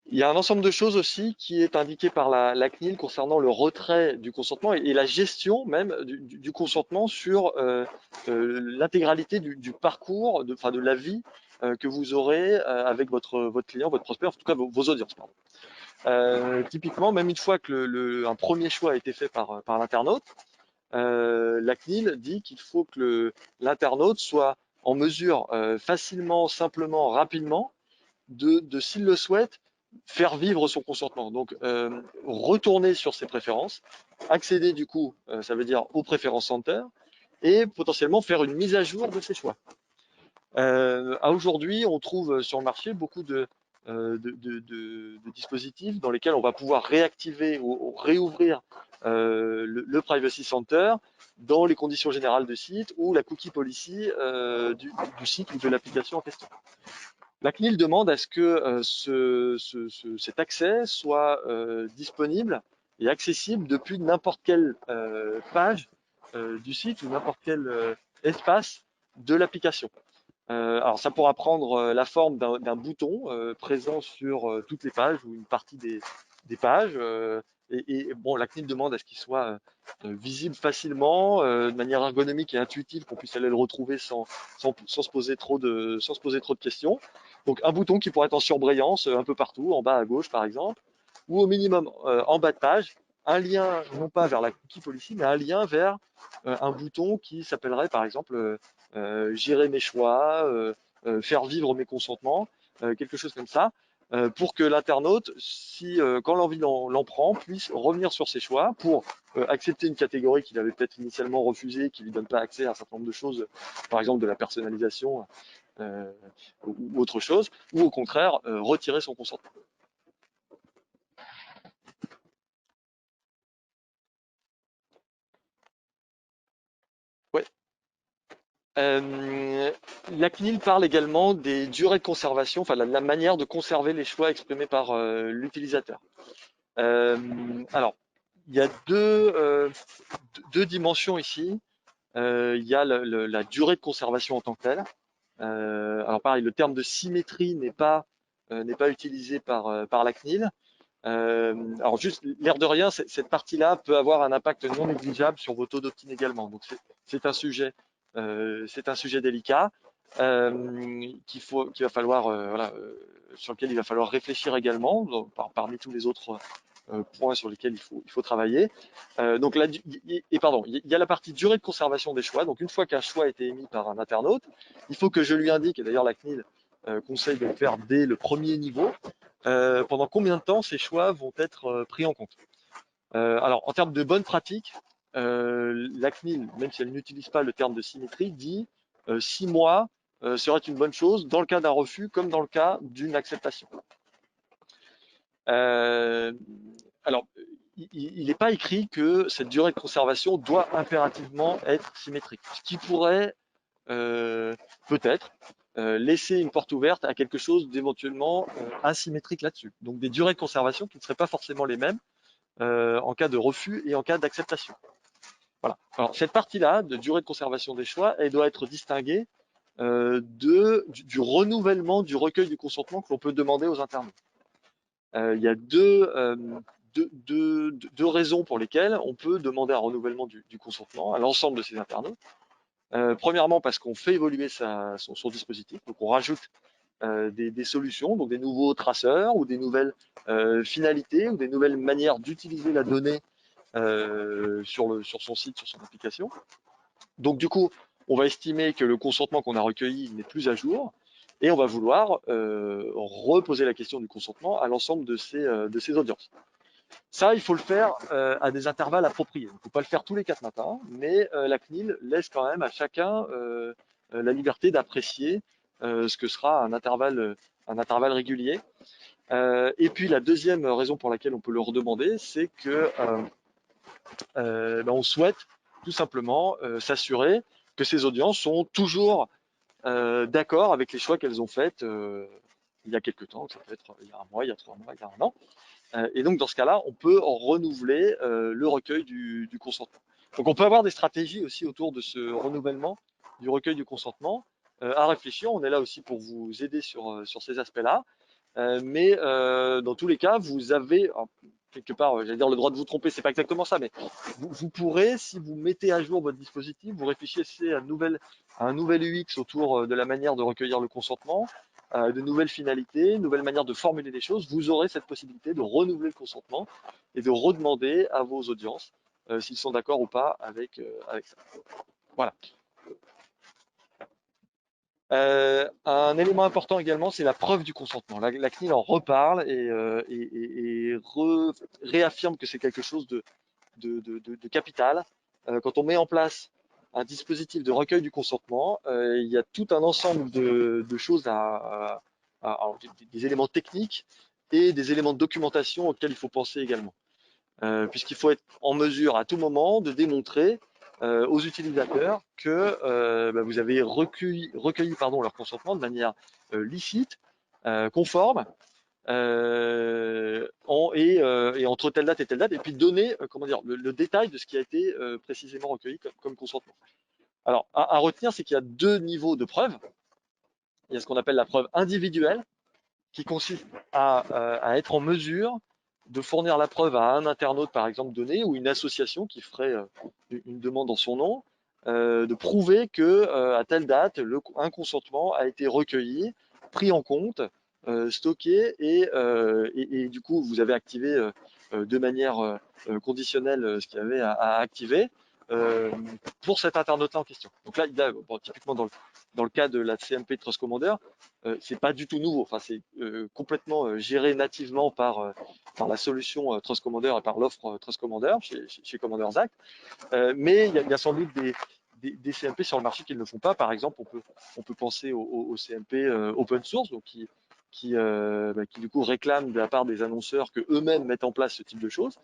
Il y a un ensemble de choses aussi qui est indiqué par la CNIL concernant le retrait du consentement et la gestion même du consentement sur l'intégralité du parcours, de la vie que vous aurez avec votre client, votre prospect, en tout cas vos audiences. Pardon. Typiquement, même une fois que un premier choix a été fait par l'internaute, la CNIL dit qu'il faut que l'internaute soit en mesure facilement, simplement, rapidement s'il le souhaite, faire vivre son consentement. Donc, retourner sur ses préférences, accéder du coup, ça veut dire au préférences center, et potentiellement faire une mise à jour de ses choix. À aujourd'hui, on trouve sur le marché beaucoup de dispositifs dans lesquels on va pouvoir réactiver ou réouvrir le Privacy Center dans les conditions générales du site ou la cookie policy du site ou de l'application en question. La CNIL demande à ce que cet accès soit disponible et accessible depuis n'importe quelle page du site ou n'importe quel espace de l'application. Alors ça pourra prendre la forme d'un bouton présent sur toutes les pages ou une partie des pages. Et bon, la CNIL demande à ce qu'il soit visible facilement, de manière ergonomique et intuitive, qu'on puisse aller le retrouver sans se poser trop de questions. Donc un bouton qui pourrait être en surbrillance un peu partout, en bas à gauche par exemple, ou au minimum en bas de page, un lien non pas vers la cookie policy, mais un lien vers un bouton qui s'appellerait par exemple gérer mes choix, faire vivre mes consentements, quelque chose comme ça, pour que l'internaute, quand l'envie l'en prend, puisse revenir sur ses choix pour accepter une catégorie qu'il avait peut-être initialement refusée, qui lui donne pas accès à un certain nombre de choses, par exemple de la personnalisation ou autre chose, ou au contraire retirer son consentement. Ouais. La CNIL parle également des durées de conservation, enfin la manière de conserver les choix exprimés par l'utilisateur. Alors, il y a deux dimensions ici. Il y a la durée de conservation en tant que telle. Alors pareil, le terme de symétrie n'est pas utilisé par la CNIL. Alors juste, l'air de rien, cette partie-là peut avoir un impact non négligeable sur vos taux d'opt-in également. Donc c'est un sujet délicat qu'il va falloir, voilà, sur lequel il va falloir réfléchir également, parmi tous les autres points sur lesquels il faut travailler. Donc là, pardon, il y a la partie durée de conservation des choix. Donc une fois qu'un choix a été émis par un internaute, il faut que je lui indique, et d'ailleurs la CNIL conseille de le faire dès le premier niveau, pendant combien de temps ces choix vont être pris en compte. Alors, en termes de bonnes pratiques, la CNIL, même si elle n'utilise pas le terme de symétrie, dit 6 mois serait une bonne chose dans le cas d'un refus comme dans le cas d'une acceptation. Alors, il n'est pas écrit que cette durée de conservation doit impérativement être symétrique, ce qui pourrait peut-être laisser une porte ouverte à quelque chose d'éventuellement asymétrique là-dessus. Donc des durées de conservation qui ne seraient pas forcément les mêmes en cas de refus et en cas d'acceptation. Voilà. Alors cette partie-là de durée de conservation des choix, elle doit être distinguée du renouvellement du recueil du consentement que l'on peut demander aux internautes. Il y a deux raisons pour lesquelles on peut demander un renouvellement du consentement à l'ensemble de ces internautes. Premièrement, parce qu'on fait évoluer son dispositif, donc on rajoute des solutions, donc des nouveaux traceurs ou des nouvelles finalités ou des nouvelles manières d'utiliser la donnée sur son site, sur son application. Donc du coup, on va estimer que le consentement qu'on a recueilli n'est plus à jour et on va vouloir reposer la question du consentement à l'ensemble de ces audiences. Ça, il faut le faire à des intervalles appropriés. Il ne faut pas le faire tous les 4 matins, mais la CNIL laisse quand même à chacun la liberté d'apprécier ce que sera un intervalle régulier. Et puis la deuxième raison pour laquelle on peut le redemander, c'est que on souhaite tout simplement s'assurer que ces audiences sont toujours d'accord avec les choix qu'elles ont faits il y a quelques temps, ça peut être il y a un mois, il y a 3 mois, il y a un an. Et donc, dans ce cas-là, on peut renouveler le recueil du consentement. Donc, on peut avoir des stratégies aussi autour de ce renouvellement du recueil du consentement à réfléchir. On est là aussi pour vous aider sur ces aspects-là. Mais dans tous les cas, vous avez, alors, quelque part, j'allais dire le droit de vous tromper, c'est pas exactement ça, mais vous pourrez, si vous mettez à jour votre dispositif, vous réfléchissez à un nouvel UX autour de la manière de recueillir le consentement, de nouvelles finalités, de nouvelles manières de formuler les choses, vous aurez cette possibilité de renouveler le consentement et de redemander à vos audiences s'ils sont d'accord ou pas avec ça. Voilà. Un élément important également, c'est la preuve du consentement. La CNIL en reparle et réaffirme que c'est quelque chose de capital. Quand on met en place un dispositif de recueil du consentement, il y a tout un ensemble de choses alors, des éléments techniques et des éléments de documentation auxquels il faut penser également. Puisqu'il faut être en mesure à tout moment de démontrer aux utilisateurs que vous avez recueilli leur consentement de manière licite, conforme, et entre telle date et telle date, et puis donner le détail de ce qui a été précisément recueilli comme consentement. Alors, à retenir, c'est qu'il y a 2 niveaux de preuve. Il y a ce qu'on appelle la preuve individuelle, qui consiste à être en mesure de fournir la preuve à un internaute, par exemple, donné, ou une association qui ferait une demande en son nom, de prouver que à telle date, un consentement a été recueilli, pris en compte, stocké, et du coup, vous avez activé de manière conditionnelle ce qu'il y avait à activer pour cet internaute-là en question. Donc là, typiquement dans le cas de la CMP de Trust Commander, c'est pas du tout nouveau. Enfin, c'est complètement géré nativement par la solution Trust Commander et par l'offre Trust Commander chez Commanders Act. Mais il y a sans doute des CMP sur le marché qui ne le font pas. Par exemple, on peut penser au CMP open source, donc qui qui du coup réclament de la part des annonceurs que eux-mêmes mettent en place ce type de choses.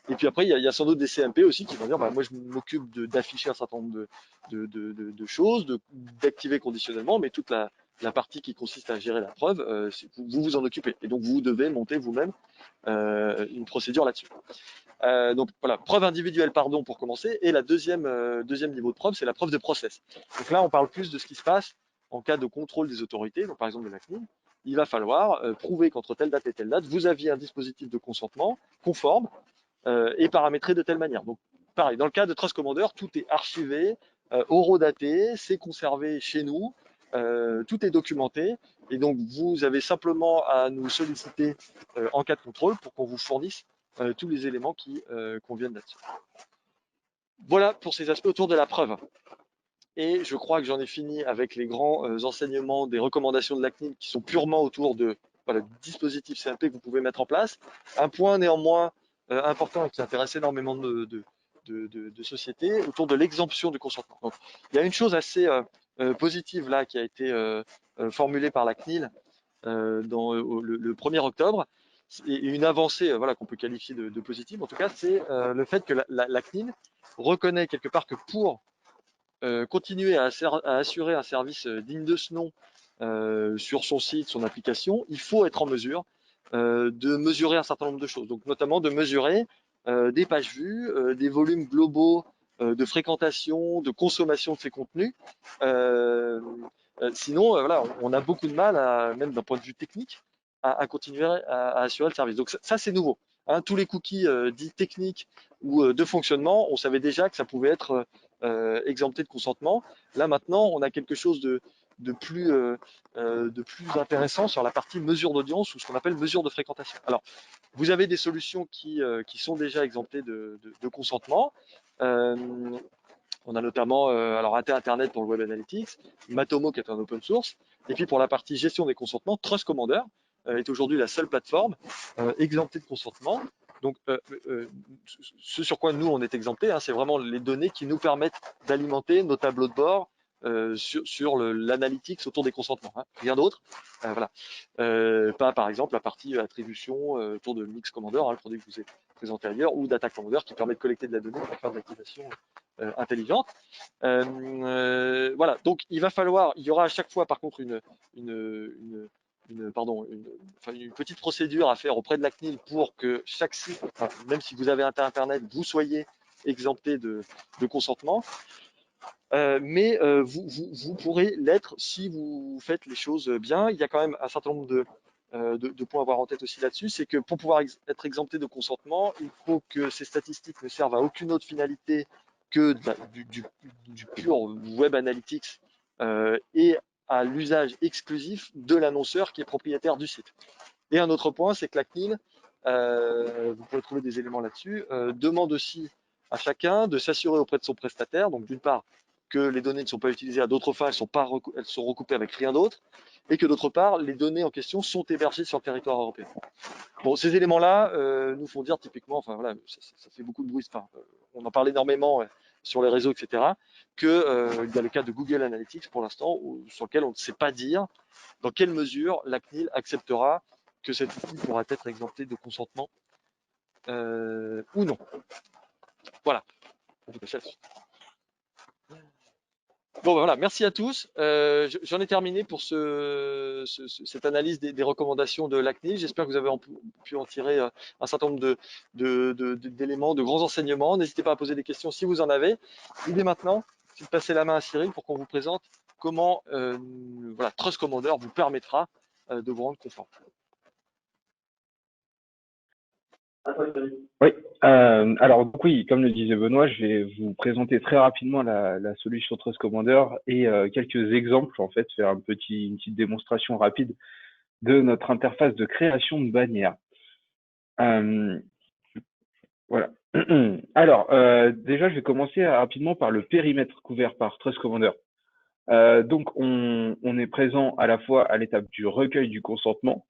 Et puis après, il y a sans doute des CMP aussi qui vont dire, moi je m'occupe d'afficher un certain nombre de choses, d'activer conditionnellement, mais toute la partie qui consiste à gérer la preuve, vous vous en occupez. Et donc vous devez monter vous-même une procédure là-dessus. Donc voilà, preuve individuelle, pardon, pour commencer. Et la deuxième niveau de preuve, c'est la preuve de process. Donc là, on parle plus de ce qui se passe en cas de contrôle des autorités, donc par exemple de la CNIL. Il va falloir prouver qu'entre telle date et telle date, vous aviez un dispositif de consentement conforme et paramétré de telle manière. Donc pareil, dans le cas de Trust Commander, tout est archivé, horodaté, c'est conservé chez nous, tout est documenté. Et donc vous avez simplement à nous solliciter en cas de contrôle pour qu'on vous fournisse tous les éléments qui conviennent là-dessus. Voilà pour ces aspects autour de la preuve. Et je crois que j'en ai fini avec les grands enseignements des recommandations de la CNIL qui sont purement autour de du dispositif CMP que vous pouvez mettre en place. Un point néanmoins important et qui intéresse énormément de sociétés autour de l'exemption du consentement. Donc, il y a une chose assez positive là qui a été formulée par la CNIL dans le 1er octobre, et une avancée qu'on peut qualifier de positive en tout cas, c'est le fait que la CNIL reconnaît quelque part que pour continuer à assurer un service digne de ce nom sur son site, son application, il faut être en mesure de mesurer un certain nombre de choses. Donc notamment de mesurer des pages vues, des volumes globaux de fréquentation, de consommation de ces contenus. Sinon, on a beaucoup de mal, même d'un point de vue technique, à continuer à assurer le service. Donc ça c'est nouveau. Hein, tous les cookies dits techniques ou de fonctionnement, on savait déjà que ça pouvait être exempté de consentement. Là maintenant, on a quelque chose de plus intéressant sur la partie mesure d'audience ou ce qu'on appelle mesure de fréquentation. Alors, vous avez des solutions qui sont déjà exemptées de consentement. On a notamment Internet pour le Web Analytics, Matomo qui est un open source, et puis pour la partie gestion des consentements, Trust Commander est aujourd'hui la seule plateforme exemptée de consentement. Donc, ce sur quoi nous on est exempté, hein, c'est vraiment les données qui nous permettent d'alimenter nos tableaux de bord sur l'analytics autour des consentements, hein, rien d'autre. Voilà. Pas par exemple la partie attribution autour de Mix Commander, hein, le produit que je vous ai présenté ailleurs, ou Data Commander qui permet de collecter de la donnée pour faire de l'activation intelligente. Voilà, donc il y aura à chaque fois par contre une petite procédure à faire auprès de la CNIL pour que chaque site, même si vous avez Internet, vous soyez exempté de consentement. Mais vous pourrez l'être si vous faites les choses bien. Il y a quand même un certain nombre de points à avoir en tête aussi là-dessus, c'est que pour pouvoir être exempté de consentement, il faut que ces statistiques ne servent à aucune autre finalité que du pur web analytics et à l'usage exclusif de l'annonceur qui est propriétaire du site. Et un autre point, c'est que la CNIL, vous pourrez trouver des éléments là-dessus, demande aussi à chacun de s'assurer auprès de son prestataire, donc d'une part que les données ne sont pas utilisées à d'autres fins, elles sont recoupées avec rien d'autre, et que d'autre part, les données en question sont hébergées sur le territoire européen. Bon, ces éléments-là nous font dire typiquement, enfin voilà, ça fait beaucoup de bruit, on en parle énormément sur les réseaux, etc., qu'il y a le cas de Google Analytics pour l'instant, sur lequel on ne sait pas dire dans quelle mesure la CNIL acceptera que cet outil pourra être exempté de consentement ou non. Voilà. Bon, voilà, merci à tous. J'en ai terminé pour cette analyse des recommandations de la CNIL. J'espère que vous avez pu en tirer un certain nombre d'éléments, de grands enseignements. N'hésitez pas à poser des questions si vous en avez. L'idée maintenant, c'est de passer la main à Cyril pour qu'on vous présente comment Trust Commander vous permettra de vous rendre conforme. Oui, alors donc oui, comme le disait Benoît, je vais vous présenter très rapidement la solution Trust Commander et quelques exemples, en fait, faire une petite démonstration rapide de notre interface de création de bannières. Voilà. Alors, déjà, je vais commencer rapidement par le périmètre couvert par Trust Commander. Donc, on est présent à la fois à l'étape du recueil du consentement,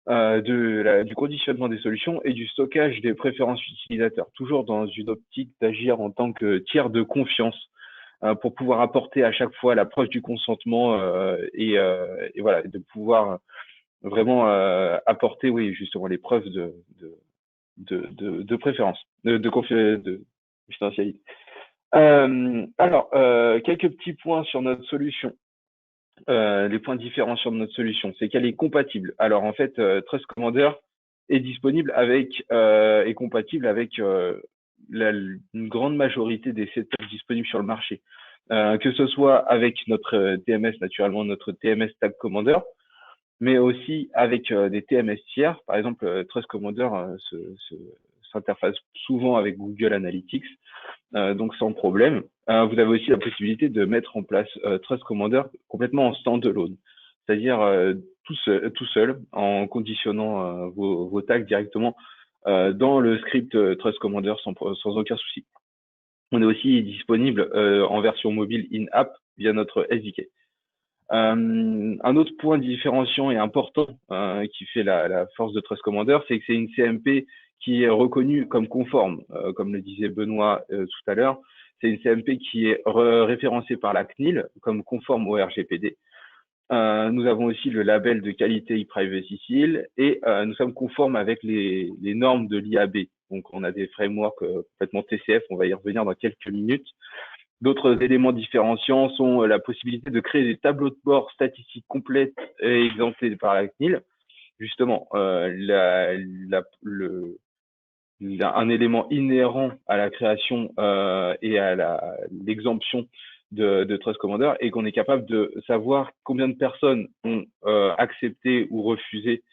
du conditionnement des solutions et du stockage des préférences utilisateurs, toujours dans une optique d'agir en tant que tiers de confiance pour pouvoir apporter à chaque fois la preuve du consentement et voilà, de pouvoir vraiment apporter, oui, justement, les preuves de préférence, de confidentialité. Alors, quelques petits points sur notre solution. Les points différenciants de notre solution, c'est qu'elle est compatible. Alors en fait, Trust Commander est disponible avec est compatible avec une grande majorité des setups disponibles sur le marché. Que ce soit avec notre TMS, naturellement notre TMS Tag Commander, mais aussi avec des TMS tiers. Par exemple, Trust Commander s'interface souvent avec Google Analytics, donc sans problème. Vous avez aussi la possibilité de mettre en place Trust Commander complètement en standalone, c'est-à-dire tout seul, en conditionnant vos tags directement dans le script Trust Commander sans aucun souci. On est aussi disponible en version mobile in-app via notre SDK. Un autre point différenciant et important qui fait la force de Trust Commander, c'est que c'est une CMP qui est reconnue comme conforme, comme le disait Benoît tout à l'heure. C'est une CMP qui est référencée par la CNIL comme conforme au RGPD. Nous avons aussi le label de qualité ePrivacy Seal et nous sommes conformes avec les normes de l'IAB. Donc, on a des frameworks complètement TCF, on va y revenir dans quelques minutes. D'autres éléments différenciants sont la possibilité de créer des tableaux de bord statistiques complètes et exemptés par la CNIL. Justement, un élément inhérent à la création et à l'exemption de Trust Commander est qu'on est capable de savoir combien de personnes ont accepté ou refusé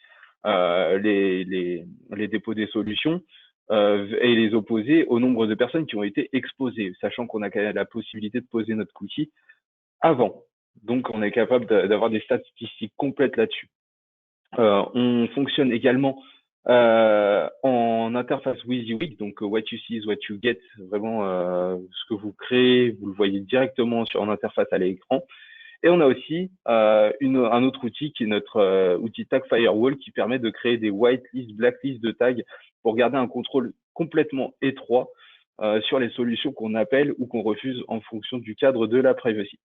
les dépôts des solutions et les opposer au nombre de personnes qui ont été exposées, sachant qu'on a quand même la possibilité de poser notre cookie avant. Donc, on est capable d'avoir des statistiques complètes là-dessus. On fonctionne également en interface WYSIWYG, donc what you see is what you get, vraiment ce que vous créez, vous le voyez directement en interface à l'écran. Et on a aussi un autre outil qui est notre outil Tag Firewall qui permet de créer des whitelist, blacklist de tags pour garder un contrôle complètement étroit sur les solutions qu'on appelle ou qu'on refuse en fonction du cadre de la privacy.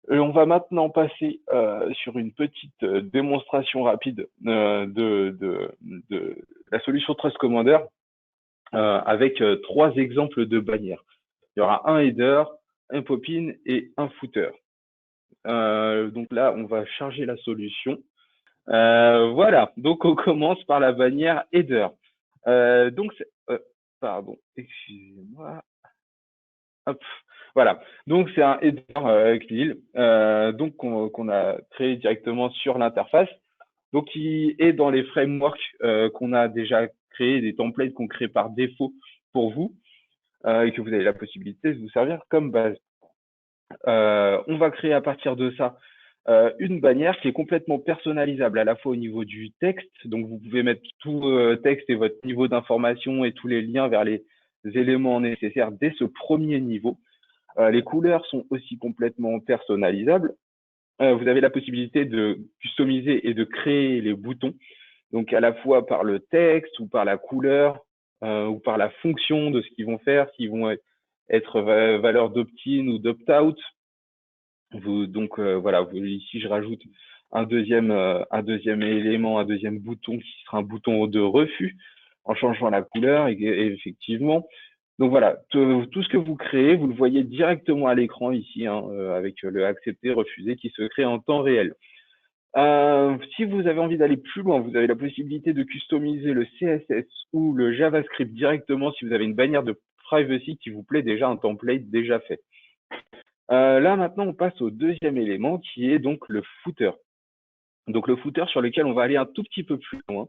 On va maintenant passer sur une petite démonstration rapide de la solution Trust Commander avec 3 exemples de bannières. Il y aura un header, un pop-in et un footer. Donc là, on va charger la solution. Voilà, donc on commence par la bannière header. Donc, pardon, excusez-moi. Hop, voilà, donc c'est un header CNIL, donc qu'on a créé directement sur l'interface, donc qui est dans les frameworks qu'on a déjà créés, des templates qu'on crée par défaut pour vous et que vous avez la possibilité de vous servir comme base. On va créer à partir de ça une bannière qui est complètement personnalisable à la fois au niveau du texte, donc vous pouvez mettre tout texte et votre niveau d'information et tous les liens vers les éléments nécessaires dès ce premier niveau. Les couleurs sont aussi complètement personnalisables. Vous avez la possibilité de customiser et de créer les boutons, donc à la fois par le texte ou par la couleur ou par la fonction de ce qu'ils vont faire, s'ils vont être valeur d'opt-in ou d'opt-out. Donc voilà, ici je rajoute un deuxième élément, un deuxième bouton qui sera un bouton de refus en changeant la couleur et effectivement. Donc voilà, tout ce que vous créez, vous le voyez directement à l'écran ici, avec le accepter, refuser qui se crée en temps réel. Si vous avez envie d'aller plus loin, vous avez la possibilité de customiser le CSS ou le JavaScript directement si vous avez une bannière de privacy qui vous plaît déjà, un template déjà fait. Là maintenant, on passe au deuxième élément qui est donc le footer. Donc le footer sur lequel on va aller un tout petit peu plus loin.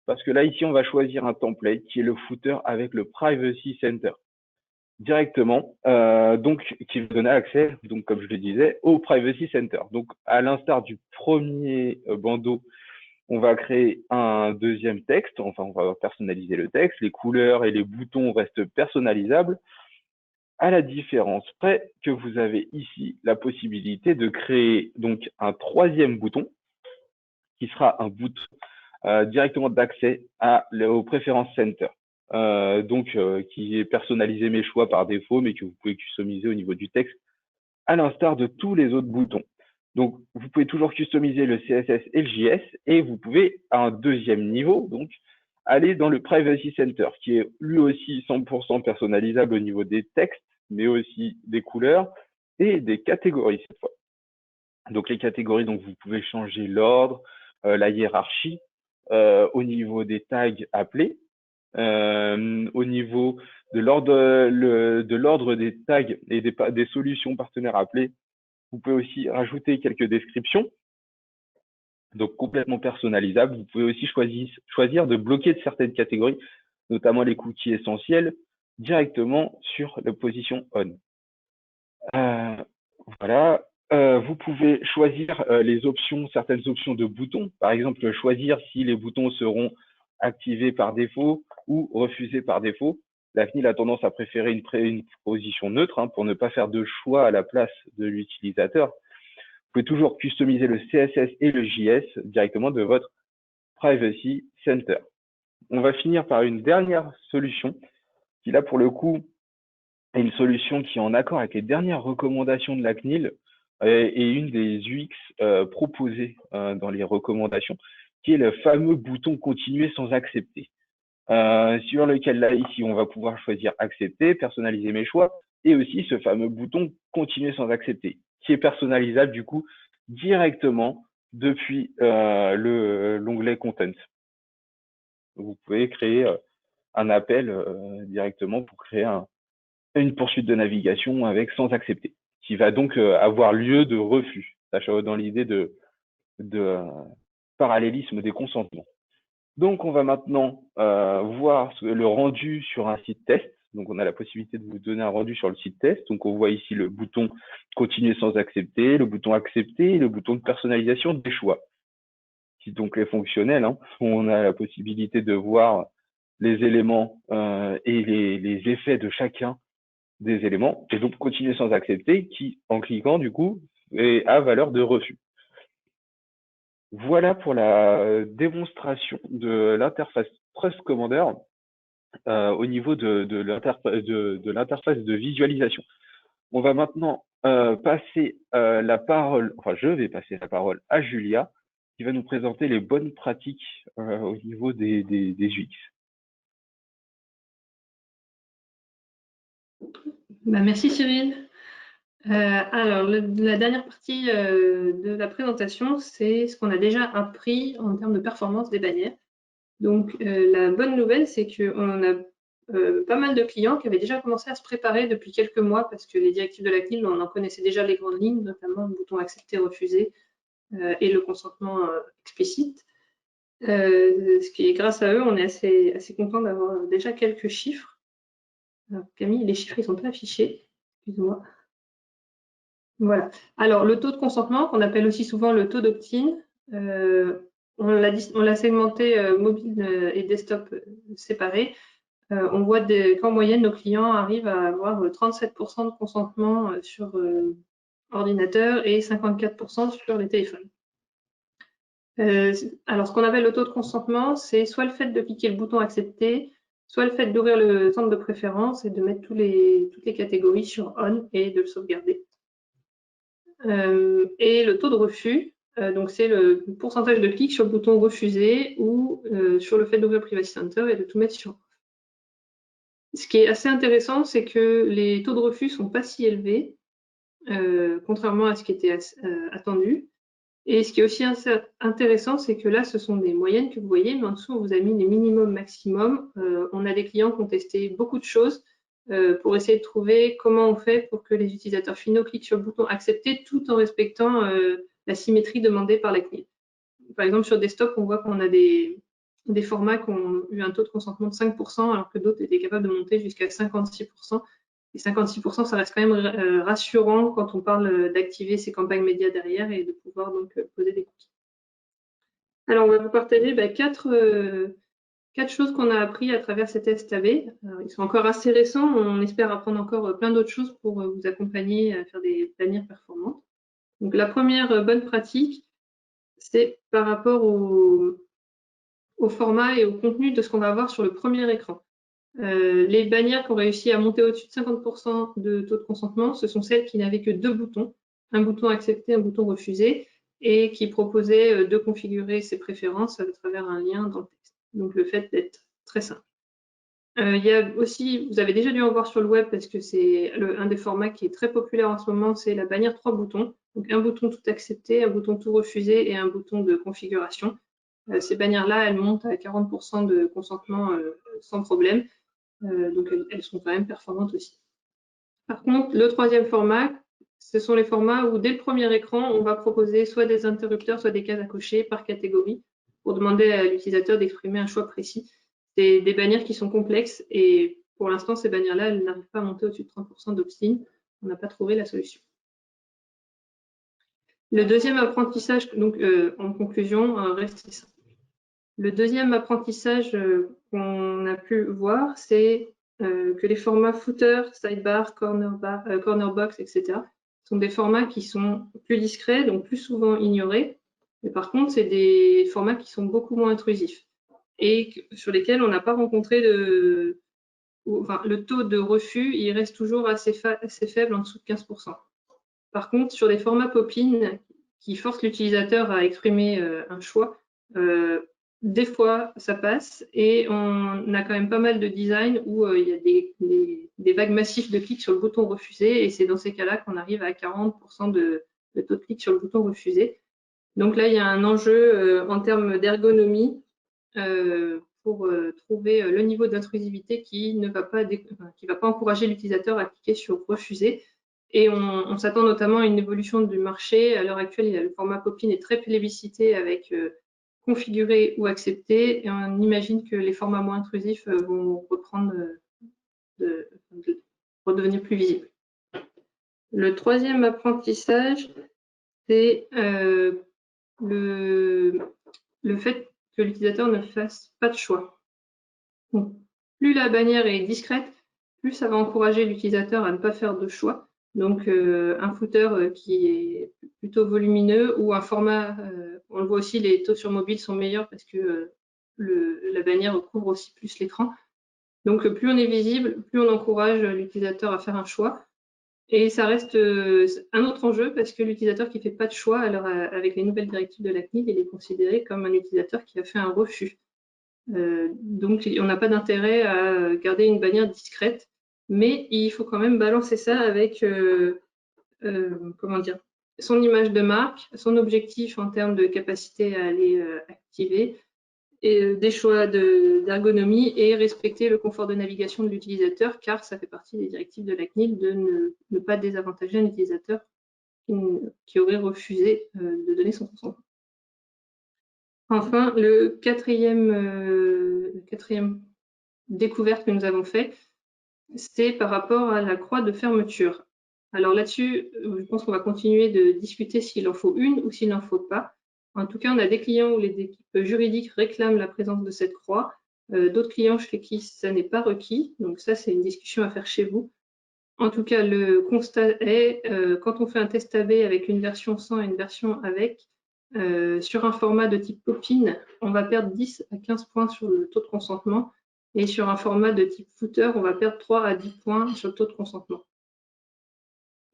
Parce que là, ici, on va choisir un template qui est le footer avec le Privacy Center directement, donc qui va donner accès, donc comme je le disais, au Privacy Center. Donc, à l'instar du premier bandeau, on va créer un deuxième texte, enfin, on va personnaliser le texte, les couleurs et les boutons restent personnalisables, à la différence près que vous avez ici la possibilité de créer donc un troisième bouton, qui sera un bouton directement d'accès au Preference Center. Qui est personnalisé mes choix par défaut, mais que vous pouvez customiser au niveau du texte, à l'instar de tous les autres boutons. Donc, vous pouvez toujours customiser le CSS et le JS, et vous pouvez, à un deuxième niveau, donc, aller dans le Privacy Center, qui est lui aussi 100% personnalisable au niveau des textes, mais aussi des couleurs et des catégories cette fois. Donc, les catégories, donc, vous pouvez changer l'ordre, la hiérarchie, au niveau des tags appelés, au niveau de l'ordre des tags et des solutions partenaires appelées. Vous pouvez aussi rajouter quelques descriptions, donc complètement personnalisables. Vous pouvez aussi choisir de bloquer de certaines catégories, notamment les cookies essentiels, directement sur la position on. Voilà. Vous pouvez choisir les options, certaines options de boutons. Par exemple, choisir si les boutons seront activés par défaut ou refusés par défaut. La CNIL a tendance à préférer une position neutre pour ne pas faire de choix à la place de l'utilisateur. Vous pouvez toujours customiser le CSS et le JS directement de votre Privacy Center. On va finir par une dernière solution qui, là, pour le coup, est une solution qui est en accord avec les dernières recommandations de la CNIL et une des UX proposées dans les recommandations, qui est le fameux bouton continuer sans accepter, sur lequel là, ici, on va pouvoir choisir accepter, personnaliser mes choix, et aussi ce fameux bouton continuer sans accepter, qui est personnalisable du coup directement depuis l'onglet Content. Vous pouvez créer un appel directement pour créer une poursuite de navigation avec sans accepter, qui va donc avoir lieu de refus, sachant dans l'idée de parallélisme des consentements. Donc, on va maintenant voir le rendu sur un site test. Donc, on a la possibilité de vous donner un rendu sur le site test. Donc, on voit ici le bouton continuer sans accepter, le bouton accepter et le bouton de personnalisation des choix, qui donc est fonctionnel. On a la possibilité de voir les éléments et les effets de chacun des éléments, et donc continuer sans accepter, qui, en cliquant, du coup, est à valeur de refus. Voilà pour la démonstration de l'interface Trust Commander au niveau de l'interface de visualisation. On va maintenant passer la parole, enfin je vais passer la parole à Julia, qui va nous présenter les bonnes pratiques au niveau des UX. Merci Cyril. Alors, la dernière partie de la présentation, c'est ce qu'on a déjà appris en termes de performance des bannières. Donc, la bonne nouvelle, c'est qu'on a pas mal de clients qui avaient déjà commencé à se préparer depuis quelques mois parce que les directives de la CNIL, on en connaissait déjà les grandes lignes, notamment le bouton accepter, refuser et le consentement explicite. Ce qui est grâce à eux, on est assez content d'avoir déjà quelques chiffres. Alors, Camille, les chiffres, ils sont pas affichés. Excuse-moi. Voilà. Alors, le taux de consentement, qu'on appelle aussi souvent le taux d'opt-in, on l'a segmenté mobile et desktop séparés. On voit qu'en moyenne, nos clients arrivent à avoir 37% de consentement sur ordinateur et 54% sur les téléphones. Alors, ce qu'on appelle le taux de consentement, c'est soit le fait de cliquer le bouton accepter, soit le fait d'ouvrir le centre de préférence et de mettre toutes les catégories sur on et de le sauvegarder. Et le taux de refus, donc c'est le pourcentage de clics sur le bouton refuser ou sur le fait d'ouvrir Privacy Center et de tout mettre sur off. Ce qui est assez intéressant, c'est que les taux de refus sont pas si élevés, contrairement à ce qui était attendu. Et ce qui est aussi intéressant, c'est que là, ce sont des moyennes que vous voyez, mais en dessous, on vous a mis les minimums, maximums. On a des clients qui ont testé beaucoup de choses pour essayer de trouver comment on fait pour que les utilisateurs finaux cliquent sur le bouton accepter tout en respectant la symétrie demandée par la CNIL. Par exemple, sur desktop, on voit qu'on a des formats qui ont eu un taux de consentement de 5%, alors que d'autres étaient capables de monter jusqu'à 56%. Et 56%, ça reste quand même rassurant quand on parle d'activer ces campagnes médias derrière et de pouvoir donc poser des cookies. Alors, on va vous partager 4 choses qu'on a appris à travers ces tests AB. Alors, ils sont encore assez récents, on espère apprendre encore plein d'autres choses pour vous accompagner à faire des bannières performantes. Donc, la première bonne pratique, c'est par rapport au format et au contenu de ce qu'on va avoir sur le premier écran. Les bannières qui ont réussi à monter au-dessus de 50% de taux de consentement, ce sont celles qui n'avaient que 2 boutons. un bouton accepter, un bouton refuser, et qui proposait de configurer ses préférences à travers un lien dans le texte. Donc le fait d'être très simple. Il y a aussi, vous avez déjà dû en voir sur le web parce que c'est un des formats qui est très populaire en ce moment, c'est la bannière 3 boutons. Donc un bouton tout accepter, un bouton tout refuser et un bouton de configuration. Ces bannières-là, elles montent à 40% de consentement sans problème. Donc elles sont quand même performantes aussi. Par contre, le troisième format, ce sont les formats où dès le premier écran, on va proposer soit des interrupteurs, soit des cases à cocher par catégorie pour demander à l'utilisateur d'exprimer un choix précis. C'est des bannières qui sont complexes et pour l'instant, ces bannières-là, elles n'arrivent pas à monter au-dessus de 30% d'opt-in. On n'a pas trouvé la solution. Le deuxième apprentissage, donc en conclusion, reste simple. Le deuxième apprentissage qu'on a pu voir, c'est que les formats footer, sidebar, corner box, etc. sont des formats qui sont plus discrets, donc plus souvent ignorés. Mais par contre, c'est des formats qui sont beaucoup moins intrusifs et sur lesquels on n'a pas rencontré le taux de refus, il reste toujours assez faible, en dessous de 15%. Par contre, sur des formats pop-in qui forcent l'utilisateur à exprimer un choix, des fois ça passe et on a quand même pas mal de design où il y a des vagues massives de clics sur le bouton refuser et c'est dans ces cas-là qu'on arrive à 40% de taux de clic sur le bouton refuser. Donc là, il y a un enjeu en termes d'ergonomie pour trouver le niveau d'intrusivité qui ne va pas encourager l'utilisateur à cliquer sur refuser. Et on s'attend notamment à une évolution du marché. À l'heure actuelle, le format pop-in est très plébiscité avec configurer ou accepter. Et on imagine que les formats moins intrusifs vont reprendre, redevenir plus visibles. Le troisième apprentissage, c'est le fait que l'utilisateur ne fasse pas de choix. Donc, plus la bannière est discrète, plus ça va encourager l'utilisateur à ne pas faire de choix. Donc, un footer qui est plutôt volumineux ou un format, on le voit aussi, les taux sur mobile sont meilleurs parce que la bannière couvre aussi plus l'écran. Donc, plus on est visible, plus on encourage l'utilisateur à faire un choix. Et ça reste un autre enjeu parce que l'utilisateur qui ne fait pas de choix, alors avec les nouvelles directives de la CNIL, il est considéré comme un utilisateur qui a fait un refus. Donc, on n'a pas d'intérêt à garder une bannière discrète, mais il faut quand même balancer ça avec comment dire, son image de marque, son objectif en termes de capacité à aller activer, et des choix d'ergonomie et respecter le confort de navigation de l'utilisateur, car ça fait partie des directives de la CNIL de ne pas désavantager un utilisateur qui aurait refusé de donner son consentement. Enfin, le quatrième découverte que nous avons fait, c'est par rapport à la croix de fermeture. Alors là-dessus, je pense qu'on va continuer de discuter s'il en faut une ou s'il n'en faut pas. En tout cas, on a des clients où les équipes juridiques réclament la présence de cette croix, d'autres clients chez qui ça n'est pas requis. Donc ça, c'est une discussion à faire chez vous. En tout cas, le constat est, quand on fait un test AB avec une version sans et une version avec, sur un format de type pop-in, on va perdre 10 à 15 points sur le taux de consentement. Et sur un format de type footer, on va perdre 3 à 10 points sur le taux de consentement.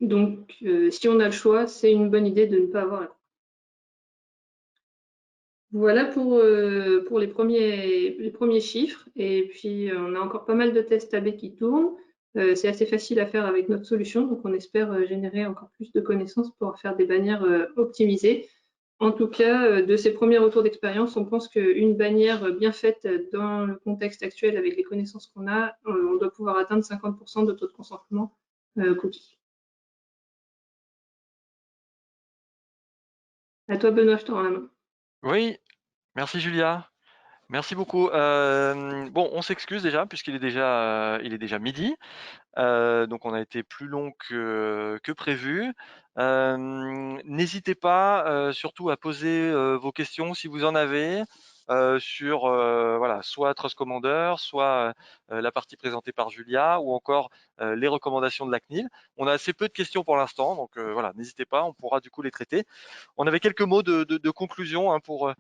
Donc, si on a le choix, c'est une bonne idée de ne pas avoir la croix. Voilà pour les premiers chiffres. Et puis, on a encore pas mal de tests AB qui tournent. C'est assez facile à faire avec notre solution, donc on espère générer encore plus de connaissances pour faire des bannières optimisées. En tout cas, de ces premiers retours d'expérience, on pense qu'une bannière bien faite dans le contexte actuel avec les connaissances qu'on a, on doit pouvoir atteindre 50% de taux de consentement cookie. À toi, Benoît, je te rends la main. Oui, merci Julia. Merci beaucoup. Bon, on s'excuse déjà puisqu'il est déjà midi. Donc on a été plus long que prévu. N'hésitez pas surtout à poser vos questions si vous en avez sur voilà, soit Trust Commander, soit la partie présentée par Julia ou encore les recommandations de la CNIL. On a assez peu de questions pour l'instant, donc voilà, n'hésitez pas, on pourra du coup les traiter. On avait quelques mots de conclusion hein, pour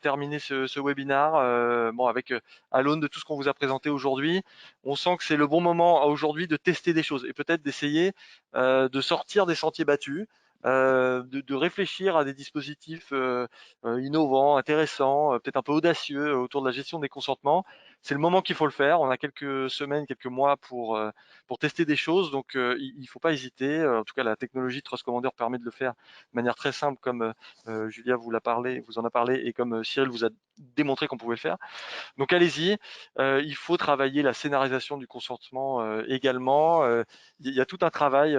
terminer ce webinaire. Bon, avec à l'aune de tout ce qu'on vous a présenté aujourd'hui, on sent que c'est le bon moment aujourd'hui de tester des choses et peut-être d'essayer de sortir des sentiers battus. de réfléchir à des dispositifs innovants, intéressants, peut-être un peu audacieux autour de la gestion des consentements. C'est le moment qu'il faut le faire. On a quelques semaines, quelques mois pour tester des choses, donc il ne faut pas hésiter. En tout cas, la technologie Trust Commander permet de le faire de manière très simple, comme Julia vous en a parlé, et comme Cyril vous a démontré qu'on pouvait le faire. Donc allez-y, il faut travailler la scénarisation du consentement également. Il y a tout un travail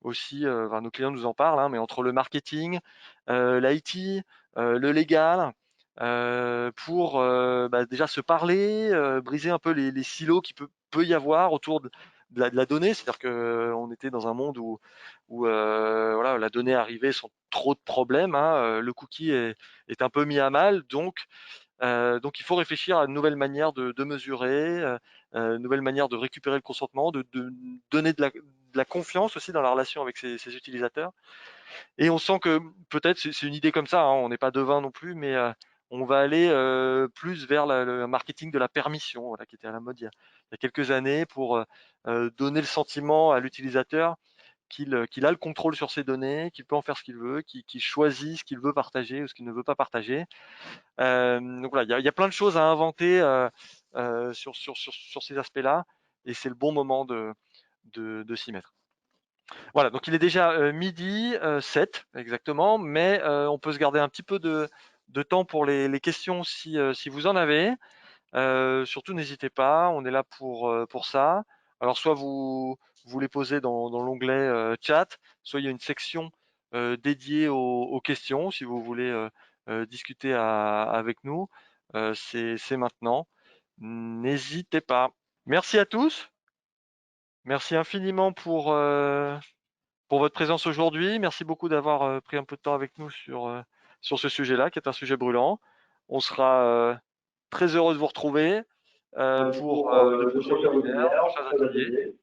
aussi, nos clients nous en parlent, hein, mais entre le marketing, l'IT, le légal, pour déjà se parler, briser un peu les silos qui peut y avoir autour de la donnée. C'est-à-dire qu'on était dans un monde où voilà, la donnée arrivait sans trop de problèmes, hein, le cookie est un peu mis à mal, donc il faut réfléchir à une nouvelle manière de mesurer, une nouvelle manière de récupérer le consentement, de donner de la confiance aussi dans la relation avec ses utilisateurs. Et on sent que peut-être, c'est une idée comme ça, hein, on n'est pas devin non plus, mais on va aller plus vers le marketing de la permission, voilà, qui était à la mode il y a quelques années, pour donner le sentiment à l'utilisateur qu'il a le contrôle sur ses données, qu'il peut en faire ce qu'il veut, qu'il choisit ce qu'il veut partager ou ce qu'il ne veut pas partager. Donc voilà, il y a plein de choses à inventer sur ces aspects-là, et c'est le bon moment de s'y mettre. Voilà, donc il est déjà midi 7 exactement, mais on peut se garder un petit peu de temps pour les questions si vous en avez. Surtout n'hésitez pas, on est là pour ça. Alors soit vous les posez dans l'onglet chat, soit il y a une section dédiée aux questions si vous voulez discuter avec nous. C'est maintenant. N'hésitez pas. Merci à tous. Merci infiniment pour votre présence aujourd'hui. Merci beaucoup d'avoir pris un peu de temps avec nous sur ce sujet-là, qui est un sujet brûlant. On sera très heureux de vous retrouver pour de prochains webinaires, de prochains ateliers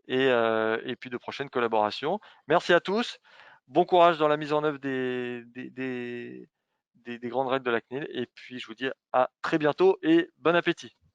et puis de prochaines collaborations. Merci à tous. Bon courage dans la mise en œuvre des grandes règles de la CNIL. Et puis, je vous dis à très bientôt et bon appétit.